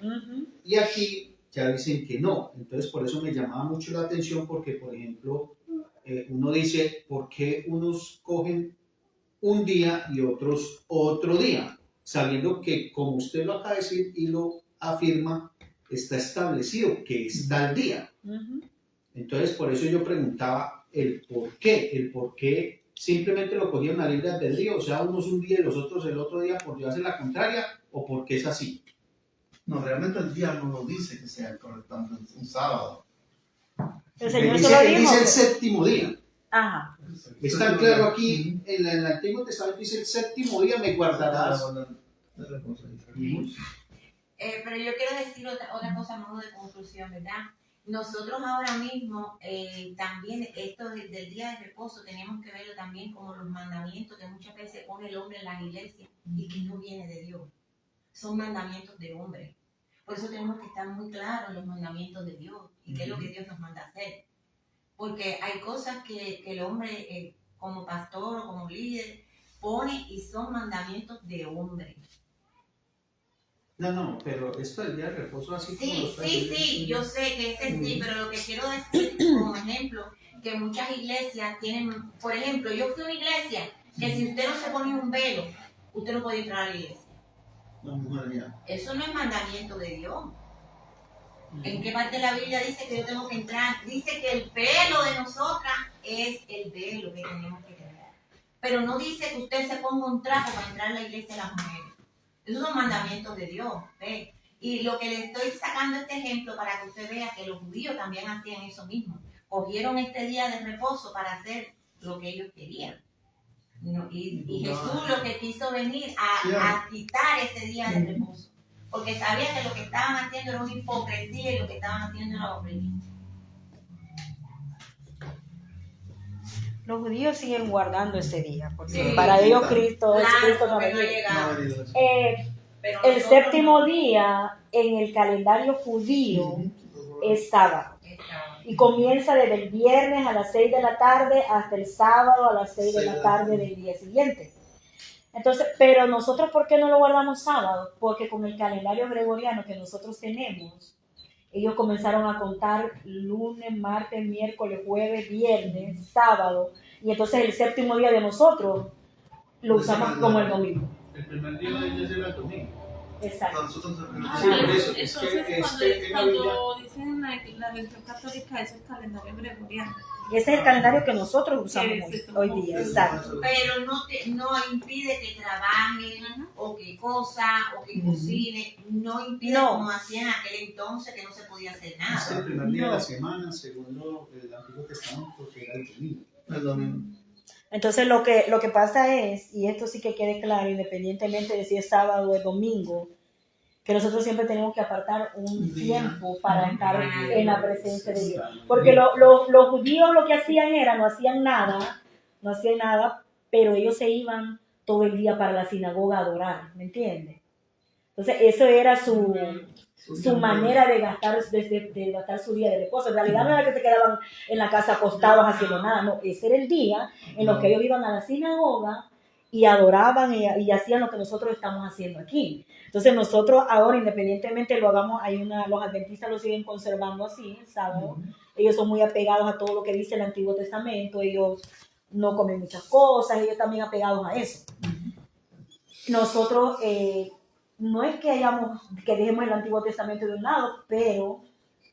Y aquí ya dicen que no, entonces por eso me llamaba mucho la atención, porque por ejemplo, uno dice, ¿por qué unos cogen un día y otros otro día? Sabiendo que, como usted lo acaba de decir y lo afirma, está establecido que es tal día. Entonces, por eso yo preguntaba el por qué simplemente lo cogieron a libre albedrío, o sea, unos un día y los otros el otro día por llevarse la contraria, o por qué es así. No, realmente el día no lo dice que sea correctamente un sábado. El Señor Dice, solo él dijo. dice el séptimo día. Ajá. Está claro aquí, en el Antiguo Testamento dice el séptimo día me guardarás. Pero yo quiero decir otra cosa a modo de conclusión, ¿verdad? Nosotros ahora mismo también esto del día de reposo tenemos que verlo también como los mandamientos que muchas veces pone el hombre en las iglesias y que no viene de Dios. Son mandamientos de hombre. Por eso tenemos que estar muy claros en los mandamientos de Dios y qué es lo que Dios nos manda a hacer. Porque hay cosas que el hombre como pastor o como líder pone y son mandamientos de hombre. No, pero esto del día de reposo así como Sí, lo está sí, diciendo, sí, yo sé que ese sí, pero lo que quiero decir como ejemplo, que muchas iglesias tienen, por ejemplo, yo fui a una iglesia que si usted no se ponía un velo, usted no podía entrar a la iglesia. La mujer ya. Eso no es mandamiento de Dios. ¿En qué parte de la Biblia dice que yo tengo que entrar? Dice que el velo de nosotras es el velo que tenemos que tener. Pero no dice que usted se ponga un trapo para entrar a la iglesia de las mujeres. Esos son mandamientos de Dios. ¿Ve? Y lo que le estoy sacando este ejemplo para que usted vea que los judíos también hacían eso mismo. Cogieron este día de reposo para hacer lo que ellos querían. No, y Jesús lo que quiso venir a quitar ese día de reposo. Porque sabía que lo que estaban haciendo era una hipocresía y lo que estaban haciendo era oprimir. Los judíos siguen guardando ese día, porque Sí, para ellos Cristo Claro, no porque no ha venía. llegado. Pero El nosotros séptimo no. día en el calendario judío es sábado. Está. Y comienza desde el viernes a las 6 de la tarde hasta el sábado a las 6 de la tarde del día siguiente. Entonces, pero nosotros, ¿por qué no lo guardamos sábado? Porque con el calendario gregoriano que nosotros tenemos, ellos comenzaron a contar lunes, martes, miércoles, jueves, viernes, sábado, y entonces el séptimo día de nosotros lo usamos como el domingo. El primer día de ellos era el domingo. Exacto. Nosotros Sí, por eso, es Entonces, que cuando, en la Biblia- cuando dicen la religión católica es el calendario gregoriano. Ese es el calendario que nosotros usamos hoy día, exacto. Pero no impide que trabajen o que cosa o que cocine, no impide como hacían en aquel entonces que no se podía hacer nada. Es el primer día de la semana, segundo el Antiguo Testamento, que era el domingo. El domingo. Entonces lo que pasa es, y esto sí que quede claro, independientemente de si es sábado o es domingo, que nosotros siempre tenemos que apartar un tiempo para estar en la presencia de Dios. Porque los judíos lo que hacían era, no hacían nada, pero ellos se iban todo el día para la sinagoga a adorar, ¿me entiendes? Entonces eso era su manera de gastar su día de reposo. En realidad no era que se quedaban en la casa acostados haciendo nada, no, ese era el día en los que ellos iban a la sinagoga y adoraban y hacían lo que nosotros estamos haciendo aquí. Entonces nosotros ahora, independientemente lo hagamos, los adventistas lo siguen conservando así, el sábado. Ellos son muy apegados a todo lo que dice el Antiguo Testamento, ellos no comen muchas cosas, ellos también apegados a eso. Nosotros no es que dejemos el Antiguo Testamento de un lado, pero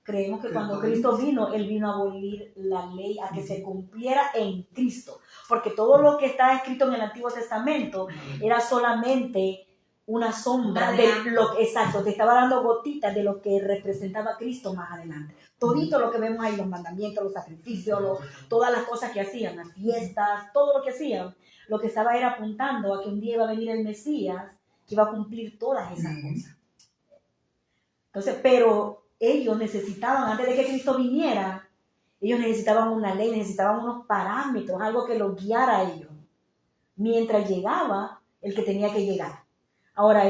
creemos que cuando Cristo vino, Él vino a abolir la ley, a que se cumpliera en Cristo. Porque todo lo que está escrito en el Antiguo Testamento era solamente una sombra de lo exacto, te estaba dando gotitas de lo que representaba Cristo más adelante. Todito lo que vemos ahí, los mandamientos, los sacrificios, todas las cosas que hacían, las fiestas, todo lo que hacían, lo que estaba era apuntando a que un día iba a venir el Mesías que iba a cumplir todas esas cosas. Entonces, pero ellos necesitaban, antes de que Cristo viniera, ellos necesitaban una ley, necesitaban unos parámetros, algo que los guiara a ellos, mientras llegaba el que tenía que llegar. Ahora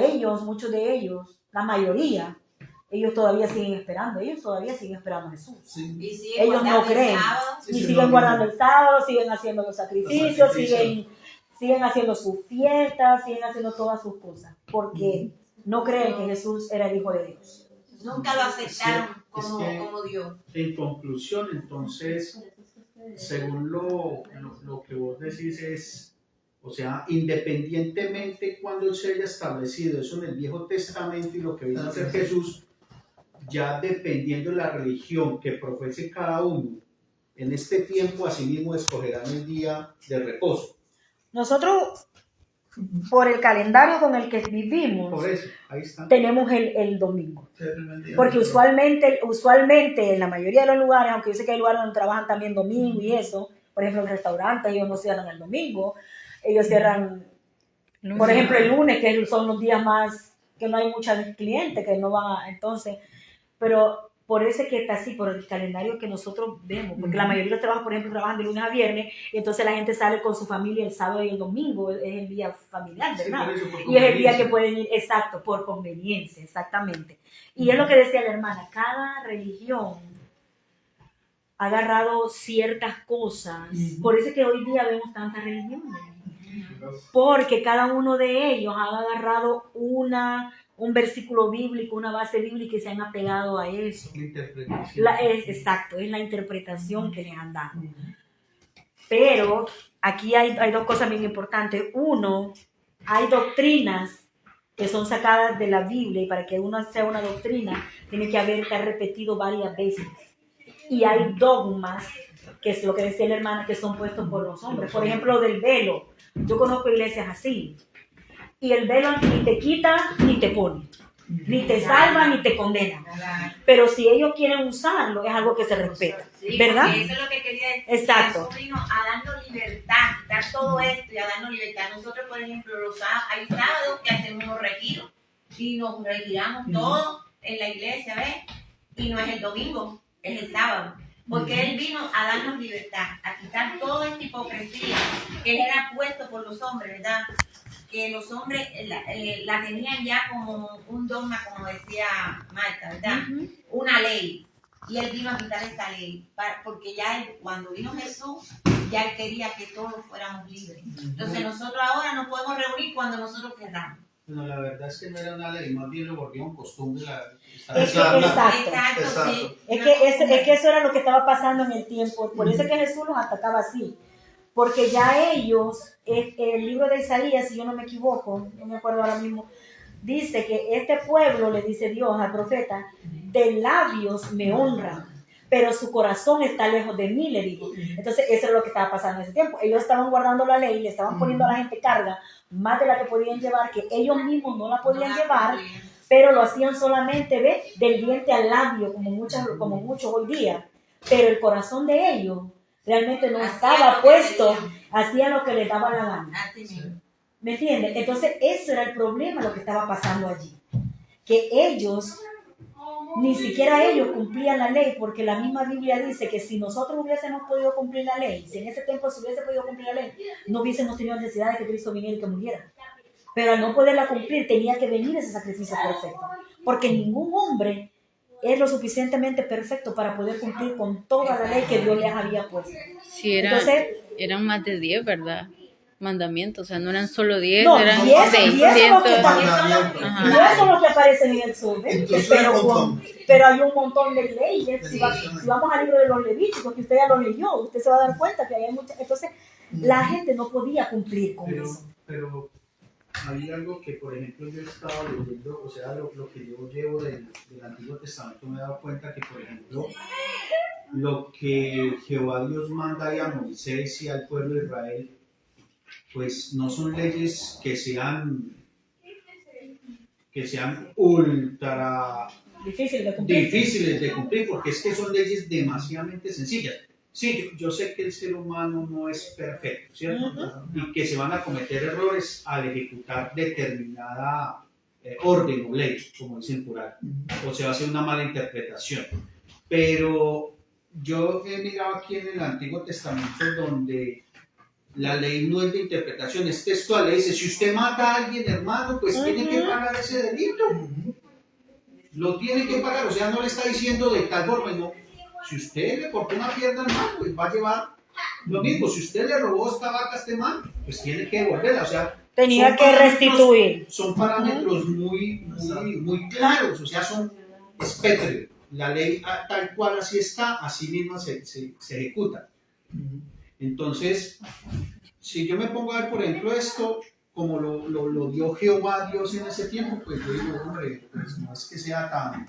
muchos de ellos, la mayoría, ellos todavía siguen esperando a Jesús. Sí. Ellos no creen, y siguen guardando el sábado, siguen haciendo los sacrificios, siguen haciendo sus fiestas, siguen haciendo todas sus cosas, porque no creen que Jesús era el Hijo de Dios. Nunca lo aceptaron como Dios. En conclusión, entonces, según lo que vos decís es, o sea, independientemente cuando se haya establecido eso en el Viejo Testamento y lo que vino a hacer Jesús, ya dependiendo de la religión que profese cada uno, en este tiempo asimismo escogerán el día de reposo. Nosotros, por el calendario con el que vivimos, Por eso, ahí está. tenemos el domingo. Porque usualmente en la mayoría de los lugares, aunque yo sé que hay lugares donde trabajan también domingo y eso, por ejemplo en restaurantes ellos no cierran el domingo, ellos cierran, por ejemplo el lunes, que son los días más, que no hay muchos clientes, que no van entonces, pero por eso es que está así, por el calendario que nosotros vemos, porque la mayoría de los trabajos, por ejemplo, trabajan de lunes a viernes, y entonces la gente sale con su familia el sábado y el domingo, es el día familiar, ¿verdad? Sí, y es el día que pueden ir, exacto, por conveniencia, exactamente. Y es lo que decía la hermana, cada religión ha agarrado ciertas cosas, por eso es que hoy día vemos tantas religiones, porque cada uno de ellos ha agarrado un versículo bíblico, una base bíblica y se han apegado a eso. Exacto, es la interpretación que les han dado. Pero aquí hay dos cosas bien importantes. Uno, hay doctrinas que son sacadas de la Biblia y para que uno sea una doctrina tiene que estar repetido varias veces. Y hay dogmas, que es lo que decía la hermana, que son puestos por los hombres. Por ejemplo, lo del velo. Yo conozco iglesias así. Y el velo ni te quita ni te pone, ni te salva ni te condena. Pero si ellos quieren usarlo, es algo que se respeta, ¿verdad? Eso es lo que quería decir. Exacto. Jesús vino a darnos libertad, dar todo esto y a darnos libertad. Nosotros, por ejemplo, hay sábados que hacemos unos retiros y nos retiramos todos en la iglesia, ¿ves? Y no es el domingo, es el sábado. Porque Él vino a darnos libertad, a quitar toda esta hipocresía que era puesto por los hombres, ¿verdad? Que los hombres la tenían ya como un dogma, como decía Marta, ¿verdad? Una ley. Y Él vino a quitar esta ley, porque ya cuando vino Jesús, ya Él quería que todos fuéramos libres. Entonces nosotros ahora nos podemos reunir cuando nosotros queramos. Bueno, la verdad es que no era una ley, más bien lo volvieron costumbre. Exacto. Sí. Es que eso era lo que estaba pasando en el tiempo. Por eso es que Jesús los atacaba así. Porque ya ellos, el libro de Isaías, si yo no me equivoco, no me acuerdo ahora mismo, dice que este pueblo, le dice Dios al profeta, de labios me honran, pero su corazón está lejos de mí, le digo. Entonces, eso es lo que estaba pasando en ese tiempo. Ellos estaban guardando la ley, le estaban poniendo a la gente carga más de la que podían llevar, que ellos mismos no la podían llevar, pero lo hacían solamente, ¿ve? Del diente al labio, como muchos hoy día. Pero el corazón de ellos realmente no estaba puesto, hacían lo que les daba la gana. ¿Me entiendes? Entonces, ese era el problema, lo que estaba pasando allí. Que ellos, ni siquiera ellos cumplían la ley, porque la misma Biblia dice que si nosotros hubiésemos podido cumplir la ley, si en ese tiempo se hubiese podido cumplir la ley, no hubiésemos tenido necesidad de que Cristo viniera y que muriera. Pero al no poderla cumplir, tenía que venir ese sacrificio perfecto. Porque ningún hombre es lo suficientemente perfecto para poder cumplir con toda la ley que Dios les había puesto. Sí, eran más de 10, ¿verdad? Mandamientos, o sea, no eran solo 10, no, eran 10 600. No es solo que aparecen en el sur, pero hay un montón de leyes. Si vamos al libro de los Levíticos, que usted ya lo leyó, usted se va a dar cuenta que hay muchas. Entonces, la gente no podía cumplir con eso. Pero hay algo que, por ejemplo, yo he estado leyendo, o sea, lo que yo llevo del Antiguo Testamento, me he dado cuenta que, por ejemplo, lo que Jehová Dios manda ahí a Moisés y al pueblo de Israel, pues no son leyes que sean ultra difíciles de cumplir, porque es que son leyes demasiadamente sencillas. Sí, yo sé que el ser humano no es perfecto, ¿cierto? Y que se van a cometer errores al ejecutar determinada orden o ley, como dicen por ahí, o se va a hacer una mala interpretación. Pero yo he mirado aquí en el Antiguo Testamento donde la ley no es de interpretación, es textual. Le dice, si usted mata a alguien, hermano, pues tiene que pagar ese delito. Lo tiene que pagar, o sea, no le está diciendo de tal forma, no. Si usted le cortó una pierna al man, pues va a llevar lo mismo. Si usted le robó esta vaca a este man, pues tiene que devolverla, o sea, tenía que restituir. Son parámetros muy claros, o sea, es pétreo. La ley tal cual así está, así misma se ejecuta. Entonces, si yo me pongo a ver, por ejemplo, esto, como lo dio Jehová Dios en ese tiempo, pues yo digo, hombre, pues no es que sea tan...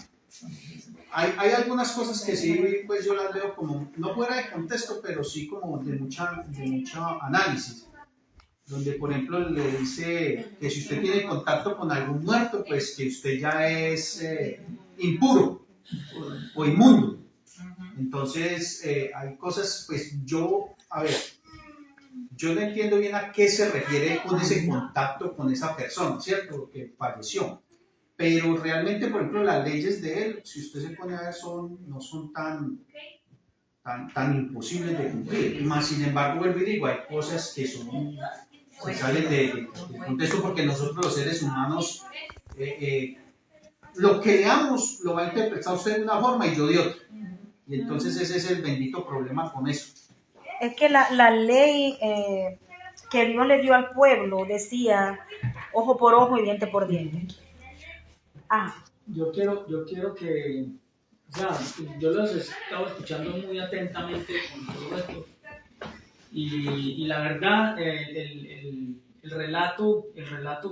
Hay algunas cosas que sí, pues yo las veo como, no fuera de contexto, pero sí como de mucho análisis. Donde, por ejemplo, le dice que si usted tiene contacto con algún muerto, pues que usted ya es impuro o inmundo. Entonces, hay cosas, pues yo no entiendo bien a qué se refiere con ese contacto con esa persona, ¿cierto? Que falleció. Pero realmente, por ejemplo, las leyes de él, si usted se pone a ver, no son tan imposibles de cumplir. Más sin embargo, vuelvo y digo, hay cosas que se salen de contexto, porque nosotros los seres humanos, lo que leamos lo va a interpretar usted de una forma y yo de otra. Y entonces ese es el bendito problema con eso. Es que la ley que Dios le dio al pueblo decía ojo por ojo y diente por diente. Yo quiero que, o sea, yo los he estado escuchando muy atentamente con todo esto y la verdad el relato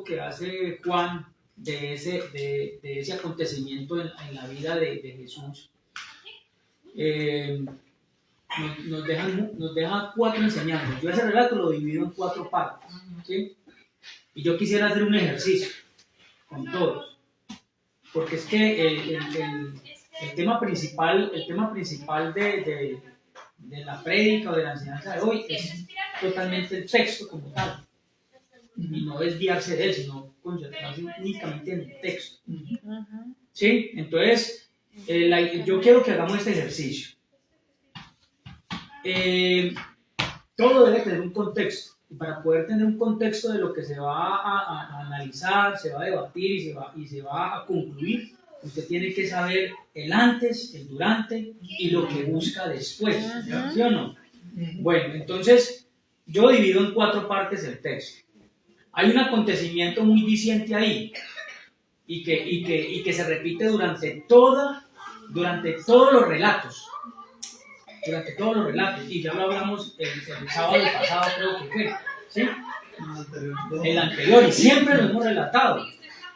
que hace Juan de ese acontecimiento en la vida de Jesús nos deja 4 enseñanzas. Yo ese relato lo divido en 4 partes, ¿sí? Y yo quisiera hacer un ejercicio con todos. Porque es que el tema principal de la prédica o de la enseñanza de hoy es totalmente el texto como tal. Y no desviarse de él, sino concentrarse únicamente en el texto. ¿Sí? Entonces, yo quiero que hagamos este ejercicio. Todo debe tener un contexto. Y para poder tener un contexto de lo que se va a analizar, se va a debatir y se va a concluir, usted tiene que saber el antes, el durante y lo que busca después. ¿Sí o no? Bueno, entonces yo divido en 4 partes el texto. Hay un acontecimiento muy diciente ahí y que se repite durante todos los relatos. Durante todos los relatos, y ya lo hablamos el sábado pasado, creo que fue, ¿sí? El anterior, y siempre lo hemos relatado.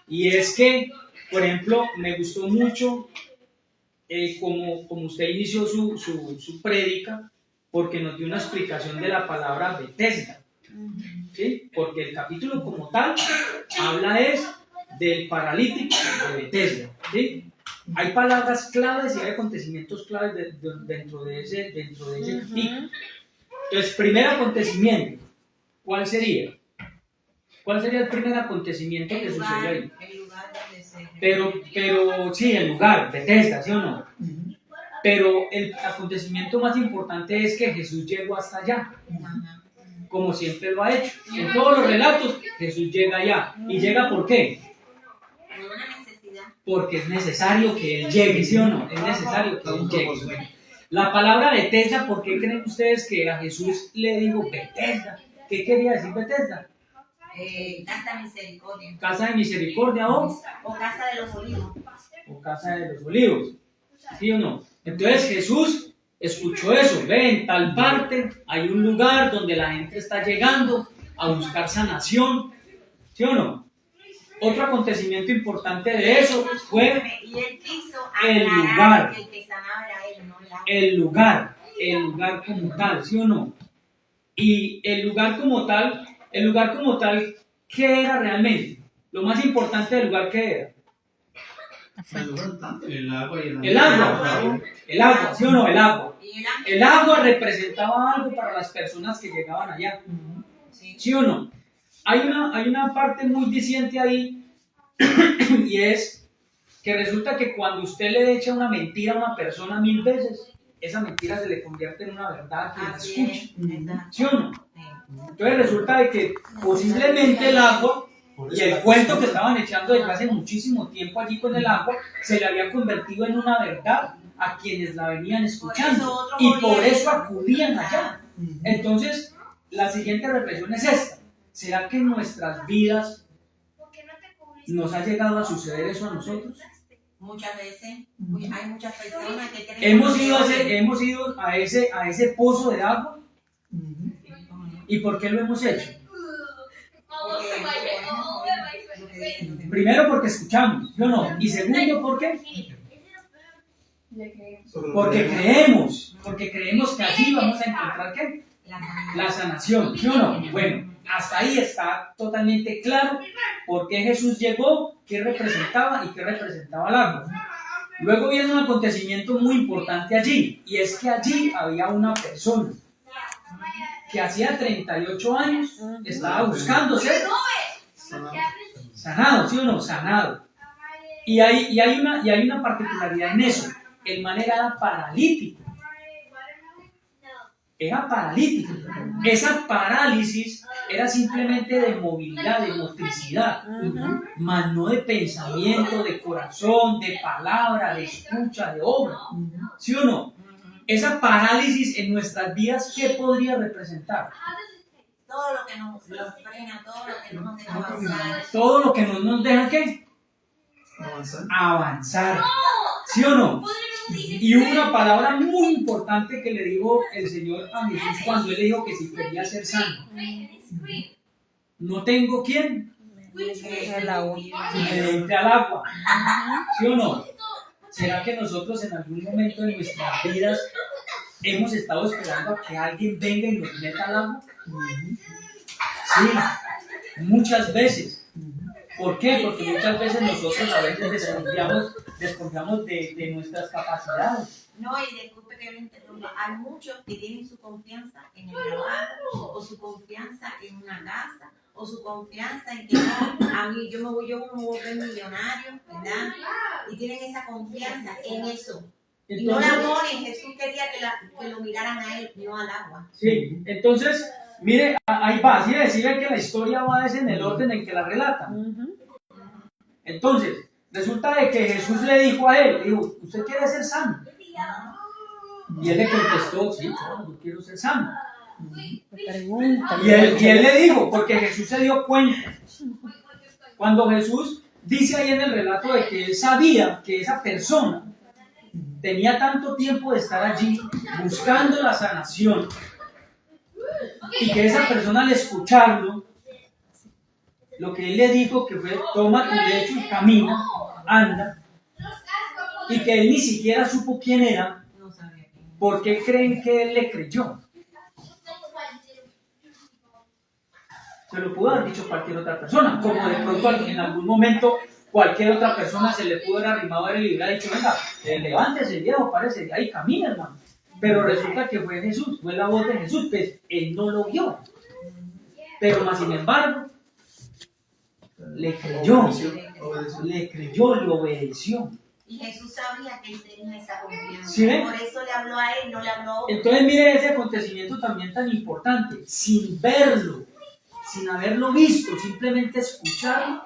Y es que, por ejemplo, me gustó mucho como usted inició su prédica, porque nos dio una explicación de la palabra Betesda, ¿sí? Porque el capítulo como tal habla del paralítico de Betesda, ¿sí? Hay palabras claves y hay acontecimientos claves dentro de ese capítulo. Entonces, primer acontecimiento, ¿cuál sería? ¿Cuál sería el primer acontecimiento que sucedió ahí? El lugar donde se... Pero sí, el lugar, Betesda, ¿sí o no? Pero el acontecimiento más importante es que Jesús llegó hasta allá, como siempre lo ha hecho. En todos los relatos, Jesús llega allá. ¿Y llega por qué? Por una necesidad. Porque es necesario que Él llegue, ¿sí o no? Es necesario que Él llegue. Bueno, la palabra Betesda, ¿por qué creen ustedes que a Jesús le digo Betesda? ¿Qué quería decir Betesda? Casa de misericordia. Casa de misericordia O casa de los olivos. o casa de los olivos, ¿sí o no? Entonces Jesús escuchó eso, ve, en tal parte hay un lugar donde la gente está llegando a buscar sanación, ¿sí o no? Otro acontecimiento importante de eso fue Y él quiso el aclarar lugar. que el que sanaba era él, no la... el lugar como tal, ¿sí o no? Y el lugar como tal, ¿qué era realmente? Lo más importante del lugar, ¿qué era? El agua y El agua, ¿sí o no? El agua. El agua representaba algo para las personas que llegaban allá, ¿sí o no? Hay una parte muy diciente ahí, y es que resulta que cuando usted le echa una mentira a una persona 1000 veces, esa mentira se le convierte en una verdad que la escucha, ¿sí o no? Entonces resulta de que posiblemente el agua y el cuento que estaban echando desde hace muchísimo tiempo allí con el agua se le había convertido en una verdad a quienes la venían escuchando y por eso acudían allá. Entonces, la siguiente reflexión es esta: ¿será que en nuestras vidas nos ha llegado a suceder eso a nosotros? Muchas veces, hay muchas personas que creen Hemos ido a ese pozo de agua. ¿Y por qué lo hemos hecho? Primero, porque escuchamos, ¿sí o no? Y segundo, ¿por qué? Porque creemos que allí vamos a encontrar ¿qué? La sanación, ¿sí o no? Bueno, hasta ahí está totalmente claro por qué Jesús llegó, qué representaba y qué representaba el agua. Luego viene un acontecimiento muy importante allí, y es que allí había una persona que hacía 38 años estaba buscando ser sanado, ¿sí o no? Sanado. Y hay una particularidad en eso. El man era paralítico. Era paralítico. Esa parálisis era simplemente de movilidad, de motricidad, más no de pensamiento, de corazón, de palabra, de escucha, de obra. ¿Sí o no? Esa parálisis en nuestras vidas, ¿qué podría representar? todo lo que nos frena, todo lo que no nos deja avanzar. Todo lo que no nos deja ¿qué? Avanzar. ¿Sí o no? Y hubo una palabra muy importante que le dijo el Señor a Jesús cuando Él le dijo que si quería ser sano. No tengo ¿quién? El agua. Me entre al agua. ¿Sí o no? ¿Será que nosotros en algún momento de nuestras vidas hemos estado esperando a que alguien venga y nos meta al agua? Sí, muchas veces. ¿Por qué? Porque muchas veces nosotros a veces desconfiamos de nuestras capacidades. No, y disculpe que yo le interrumpa. Hay muchos que tienen su confianza en el trabajo, o su confianza en una casa, o su confianza en que no, a mí yo me voy a volver millonario, ¿verdad? Y tienen esa confianza en eso. Y no la ponen. Jesús quería que lo miraran a él, no al agua. Sí, entonces, mire, ahí va, así decirle que la historia va en el orden en que la relata. Entonces, resulta de que Jesús le dijo a él, dijo, ¿usted quiere ser sano? Y él le contestó, sí, claro, yo quiero ser sano. Y él le dijo, porque Jesús se dio cuenta. Cuando Jesús dice ahí en el relato de que él sabía que esa persona tenía tanto tiempo de estar allí buscando la sanación y que esa persona al escucharlo, lo que él le dijo que fue, toma tu lecho y camina, anda. y que él ni siquiera supo quién era, No sabía quién. ¿por qué creen que él le creyó? Se lo pudo haber dicho cualquier otra persona, como de pronto en algún momento cualquier otra persona se le pudo haber arrimado a él y le hubiera dicho, venga, levántese viejo, párese de ahí, camina, hermano. Pero resulta que fue Jesús, fue la voz de Jesús, pues él no lo vio. Pero más sin embargo, le creyó, le obedeció. Y Jesús sabía que él tenía esa confianza. ¿Sí ve? Por eso le habló a él, no le habló a otro. Entonces mire ese acontecimiento también tan importante, sin verlo, sin haberlo visto, simplemente escucharlo,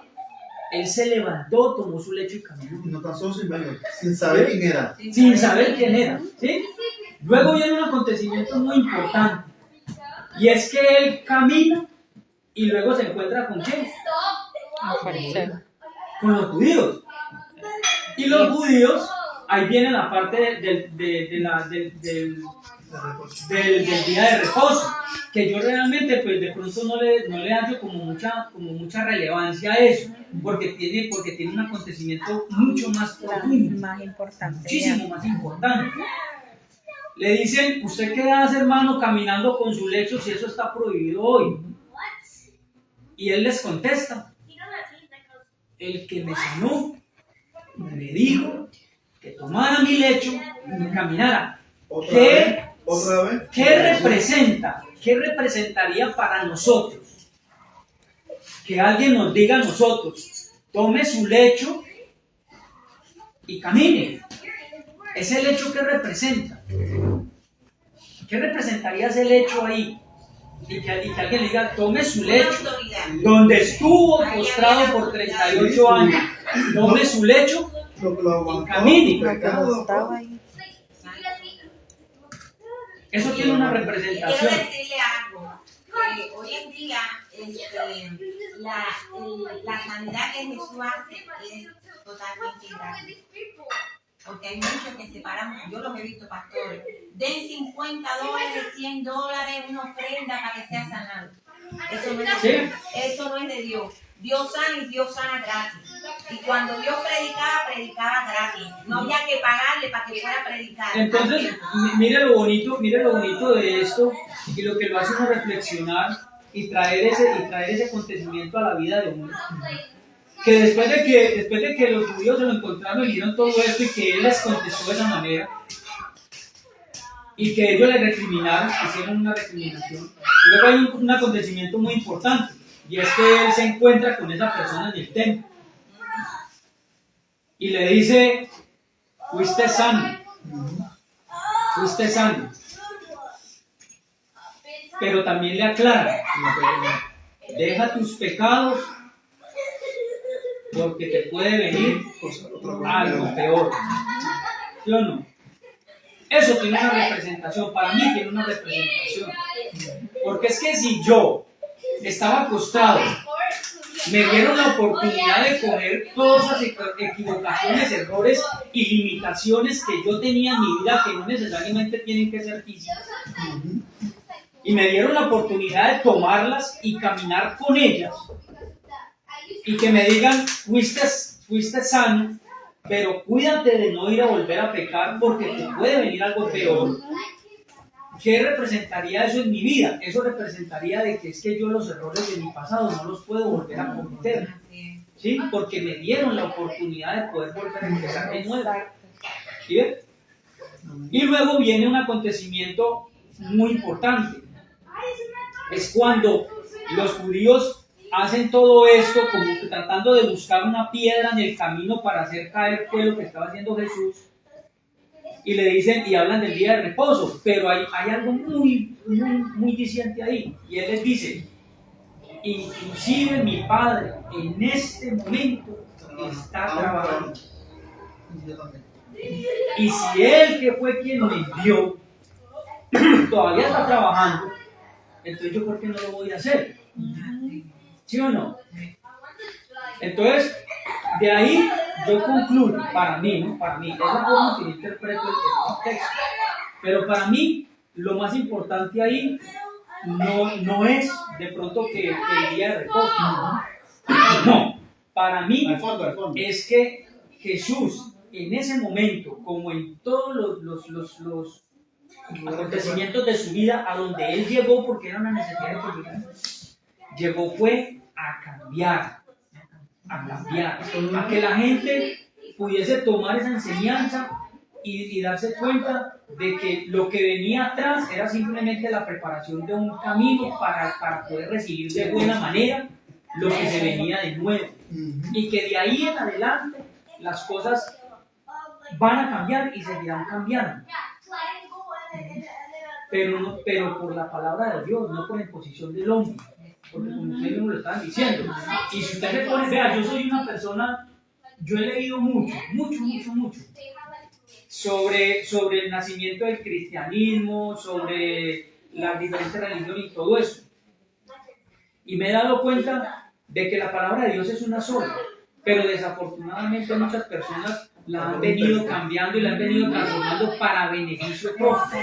él se levantó, tomó su lecho y caminó. No tan solo sin verlo, sin saber quién era. Sin saber quién era, ¿sí? Luego viene un acontecimiento muy importante, y es que él camina y luego se encuentra con quién? Con los judíos. Y los judíos, ahí viene la parte del día de reposo, que yo realmente pues de pronto no le hallo como mucha relevancia a eso, porque tiene un acontecimiento mucho más profundo, Más importante. muchísimo más importante. Le dicen, ¿usted qué hace, hermano, caminando con su lecho si eso está prohibido hoy? Y él les contesta, el que me sanó me dijo que tomara mi lecho y caminara. ¿Otra vez? ¿Qué representa? ¿Qué representaría para nosotros? Que alguien nos diga a nosotros, tome su lecho y camine. ¿Ese lecho qué representa? ¿Qué representaría ese lecho ahí? Y que alguien le diga, tome su lecho, donde estuvo postrado por 38 años, tome su lecho y camine. Eso tiene una representación. Quiero decirle algo. Hoy en día, la sanidad que Jesús hace es totalmente gratis. Porque hay muchos que se paran, yo los he visto, pastores, den $50, $100, una ofrenda para que sea sanado. Eso no es de Dios. Eso no es de Dios. Dios sana y Dios sana gratis. Y cuando Dios predicaba gratis. No había que pagarle para que fuera a predicar. Entonces, mire lo bonito de esto y lo que lo hace uno reflexionar y traer ese acontecimiento a la vida de uno. Que después de que los judíos se lo encontraron y vieron todo esto y que él les contestó de esa manera y que ellos le recriminaron, hicieron una recriminación. Luego hay un acontecimiento muy importante y es que él se encuentra con esa persona en el templo y le dice, fuiste sano, pero también le aclara, deja tus pecados porque te puede venir algo peor. ¿Sí o no? Eso tiene una representación, para mí tiene una representación. Porque es que si yo estaba acostado, me dieron la oportunidad de coger todas esas equivocaciones, errores y limitaciones que yo tenía en mi vida, que no necesariamente tienen que ser físicas. Y me dieron la oportunidad de tomarlas y caminar con ellas. Y que me digan, fuiste sano, pero cuídate de no ir a volver a pecar porque te puede venir algo peor. ¿Qué representaría eso en mi vida? Eso representaría de que es que yo los errores de mi pasado no los puedo volver a cometer, ¿sí? Porque me dieron la oportunidad de poder volver a empezar de nuevo. ¿Sí ven? Y luego viene un acontecimiento muy importante. Es cuando los judíos hacen todo esto como que tratando de buscar una piedra en el camino para hacer caer fue lo que estaba haciendo Jesús. Y le dicen, y hablan del día de reposo, pero hay algo muy diciente ahí. Y él les dice, inclusive mi Padre en este momento está trabajando. Y si él que fue quien me envió todavía está trabajando, entonces yo ¿por qué no lo voy a hacer? ¿Sí o no? Entonces, de ahí yo concluyo, para mí, esa forma que yo interpreto el texto, pero para mí lo más importante ahí no es de pronto que el día de reposo, no, para mí al fondo. es que Jesús en ese momento, como en todos los acontecimientos de su vida, a donde él llegó, porque era una necesidad de convivir, llegó fue a cambiar, a que la gente pudiese tomar esa enseñanza y darse cuenta de que lo que venía atrás era simplemente la preparación de un camino para poder recibir de buena manera lo que se venía de nuevo. Y que de ahí en adelante las cosas van a cambiar y seguirán cambiando. Pero por la palabra de Dios, no por la imposición del hombre. Porque como ustedes me lo están diciendo. Y si usted se pone, vea, yo soy una persona, yo he leído mucho sobre el nacimiento del cristianismo, sobre las diferentes religiones y todo eso. Y me he dado cuenta de que la palabra de Dios es una sola, pero desafortunadamente muchas personas la han venido cambiando y la han venido transformando para beneficio propio.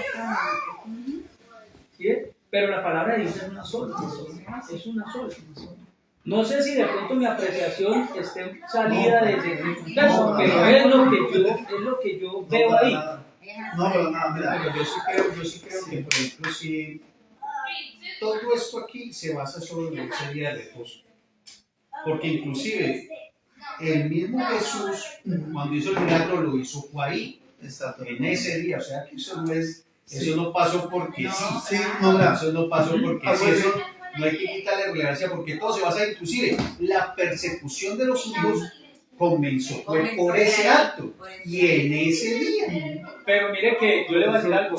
¿Sí? Pero la palabra de Dios es una sola, es una sola. No sé si de pronto mi apreciación esté salida desde mi contexto, pero es lo que yo veo ahí. No, pero nada, mira. Pero yo sí creo que, por ejemplo, si todo esto aquí se basa sobre ese día de reposo. Porque inclusive el mismo Jesús, cuando hizo el milagro, lo hizo fue ahí, en ese día. O sea que eso no es, eso no pasó porque sí. Eso no pasó porque sí. Eso no hay que quitarle relevancia porque todo se basa, inclusive la persecución de los judíos comenzó por ese acto y en ese día. Pero mire que yo le voy a decir algo,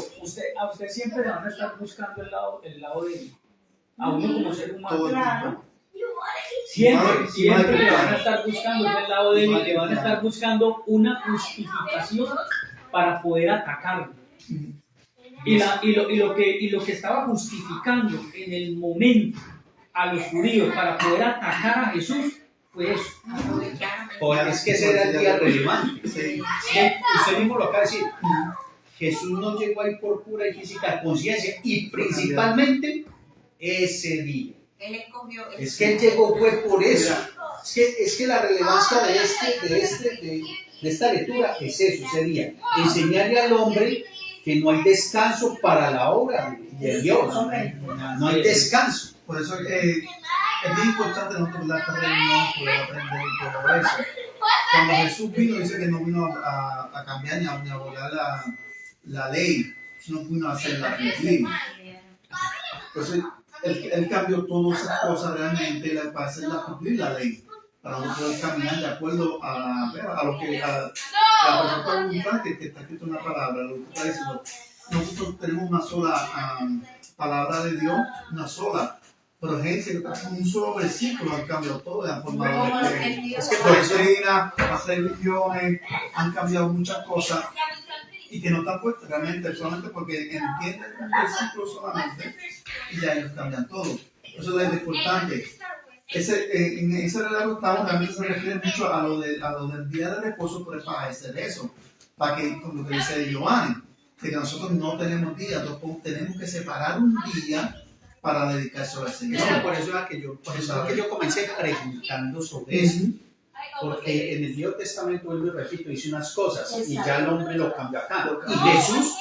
a usted siempre le van a estar buscando el lado de él, a uno como ser humano. Claro. Siempre le van a estar buscando el lado de él y le van a estar buscando una justificación para poder atacarlo. Y lo que estaba justificando en el momento a los judíos para poder atacar a Jesús fue eso. Porque es que ese era el día relevante. Usted mismo lo acaba de decir. Jesús no llegó ahí por pura y física conciencia y principalmente ese día. Él escogió. Es que él llegó fue por eso. Es que la relevancia de esta lectura es eso, ese día. Enseñarle al hombre que no hay descanso para la obra de Dios. No hay descanso. Por eso es bien importante nosotros la reunión, poder aprender todo eso. Cuando Jesús vino, dice que no vino a cambiar ni a volar la ley, sino vino a hacerla cumplir. Entonces, él cambió todas esas cosas realmente para hacerla cumplir la ley, para no poder caminar de acuerdo a lo que la perfecta voluntad que está escrito en la palabra, lo que está diciendo. Nosotros tenemos una sola palabra de Dios, una sola. Pero gente, un solo versículo han cambiado todo, han formado es que doctrina, las religiones, han cambiado muchas cosas y que no están puestas realmente solamente porque entienden un versículo solamente y ya ellos cambian todo. Eso es lo importante. En ese relato también se refiere mucho a lo del día de reposo, pero es para hacer eso, para que, como lo que dice Giovanni, de que nosotros no tenemos días, tenemos que separar un día para dedicarse al Señor. Por eso es que yo comencé preguntando sobre eso. Porque en el Nuevo Testamento, vuelvo y repito, dice unas cosas y ya el hombre lo cambió acá. Y Jesús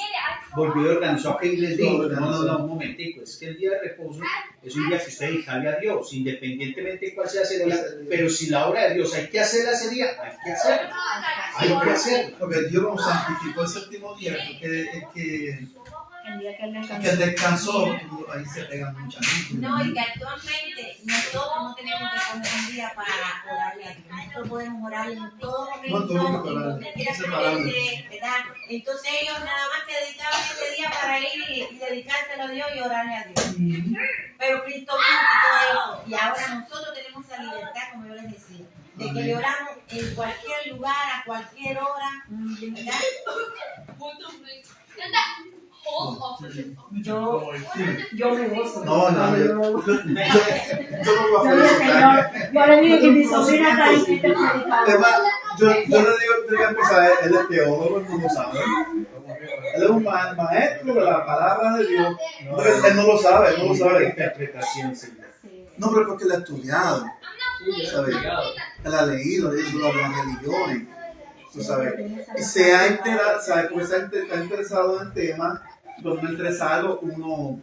volvió y organizó aquello y les dijo, no, un momentico, es que el día de reposo es un día que usted dedicarle a Dios, independientemente de cuál sea ese día, pero si la obra de Dios hay que hacerla ese día, hay que hacerla. Hay que hacerla. Porque Dios nos santificó el séptimo día, que él descansó, ahí se pegan muchas gente. No, y que actualmente nosotros no tenemos que coger un día para orarle a Dios. Nosotros podemos orar en todo momento, en donde quiera que ¿verdad? Entonces ellos nada más que dedicaban ese día para ir y dedicárselo a Dios y orarle a Dios. Pero Cristo vino y todo eso. Y ahora nosotros tenemos esa libertad, como yo les decía, de que le oramos en cualquier lugar, a cualquier hora, ¿verdad? Yo me gozo. No, yo no voy a felicitar. Yo le dije que mi sobrina está inscrita en predicador. Yo le digo una cosa, él es teólogo, el mundo sabe. Él es un maestro de la palabra de Dios. Él no lo sabe, no lo sabe. Interpretación, sí. No, pero porque él ha estudiado. ¿Sabes? Él ha leído, de las religiones. tú sabes, está interesado en el tema, cuando uno interesa algo, uno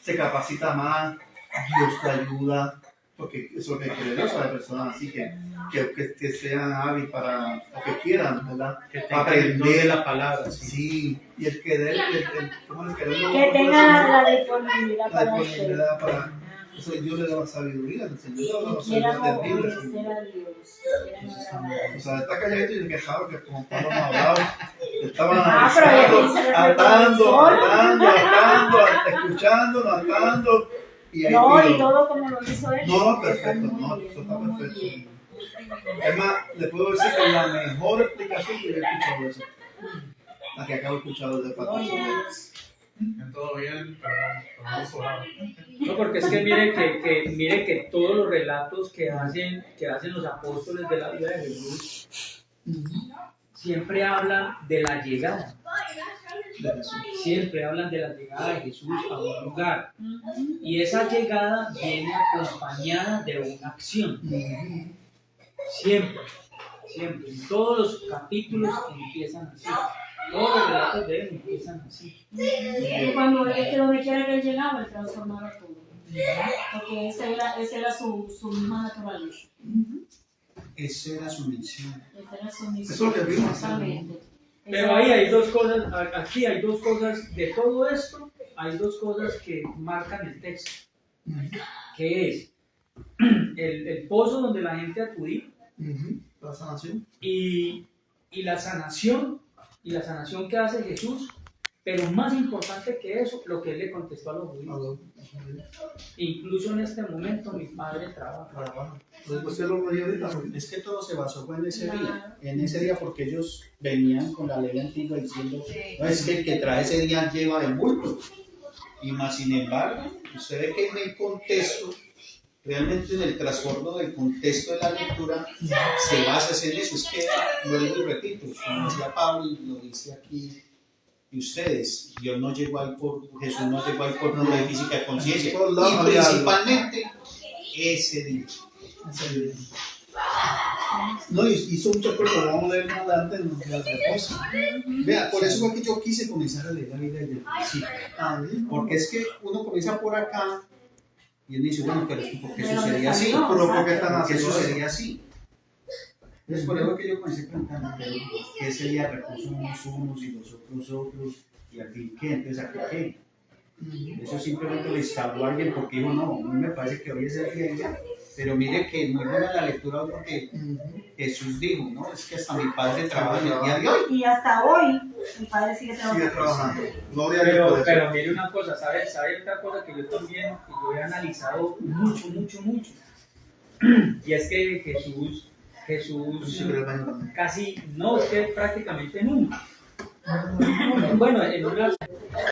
se capacita más, Dios te ayuda, porque eso es lo que quiere Dios a las personas así que sean hábiles para lo que quieran, ¿verdad? Que aprender la palabra. Sí, y el querer, que tengan la disponibilidad para hacer. Eso Dios le da la sabiduría, el Señor le da la Quieran sabiduría terrible. obedecer a Dios. O sea, está calladito y quejado que como Pablo no hablaba, estaban pero atando, escuchando, atando. Y todo como lo hizo él. No, perfecto, eso está perfecto. Es más, le puedo decir que la mejor explicación que yo he escuchado eso, la que acabo de escuchar del pastor. Todo bien, pero no sobrado. No, porque es que mire que todos los relatos que hacen los apóstoles de la vida de Jesús siempre hablan de la llegada. Siempre hablan de la llegada de Jesús a un lugar. Y esa llegada viene acompañada de una acción. Siempre. Todos los capítulos empiezan así. Todos los relatos de él empiezan así. Y cuando es que donde quiera que él llegaba, él transformaba todo. Porque esa era su misma naturaleza. Esa era su misión. Esa era su misión. Eso es lo que vimos. Exactamente. Pero ahí hay dos cosas, aquí hay dos cosas, de todo esto, hay dos cosas que marcan el texto. Que es el pozo donde la gente acudía. La sanación. Y la sanación que hace Jesús, pero más importante que eso, lo que él le contestó a los judíos. Incluso en este momento mi padre trabaja. Es que todo se basó en ese día, porque ellos venían con la ley antigua diciendo, no, es que el que trae ese día lleva el bulto. Y más sin embargo, usted ve que en el contexto, realmente en el trasfondo del contexto de la lectura, se basa en eso. Es que, vuelvo y repito, como decía Pablo y lo dice aquí, y ustedes, Jesús no llegó ahí por pura de física de conciencia, y principalmente ese día. No, hizo muchas cosas, vamos a leer más adelante en la respuesta. Vea, por eso fue que yo quise comenzar a leer la Biblia desde el principio. Porque es que uno comienza por acá y él dice, bueno, pero ¿por qué sucedería así? ¿Por qué sucedería así? Entonces, por eso que yo comencé preguntando, ¿qué sería recursos unos y los otros? ¿Y aquí qué? Entonces, ¿aquí qué? Eso simplemente lo instaló alguien porque dijo, no, a mí me parece que hoy es el día. Pero mire que muy buena la lectura porque Jesús dijo, ¿no? Es que hasta mi padre trabaja en el día de hoy. Y hasta hoy, mi padre sigue trabajando. Pero mire una cosa, ¿sabe otra cosa que yo también he analizado mucho? Y es que Jesús casi, no, es que prácticamente nunca. Bueno, en una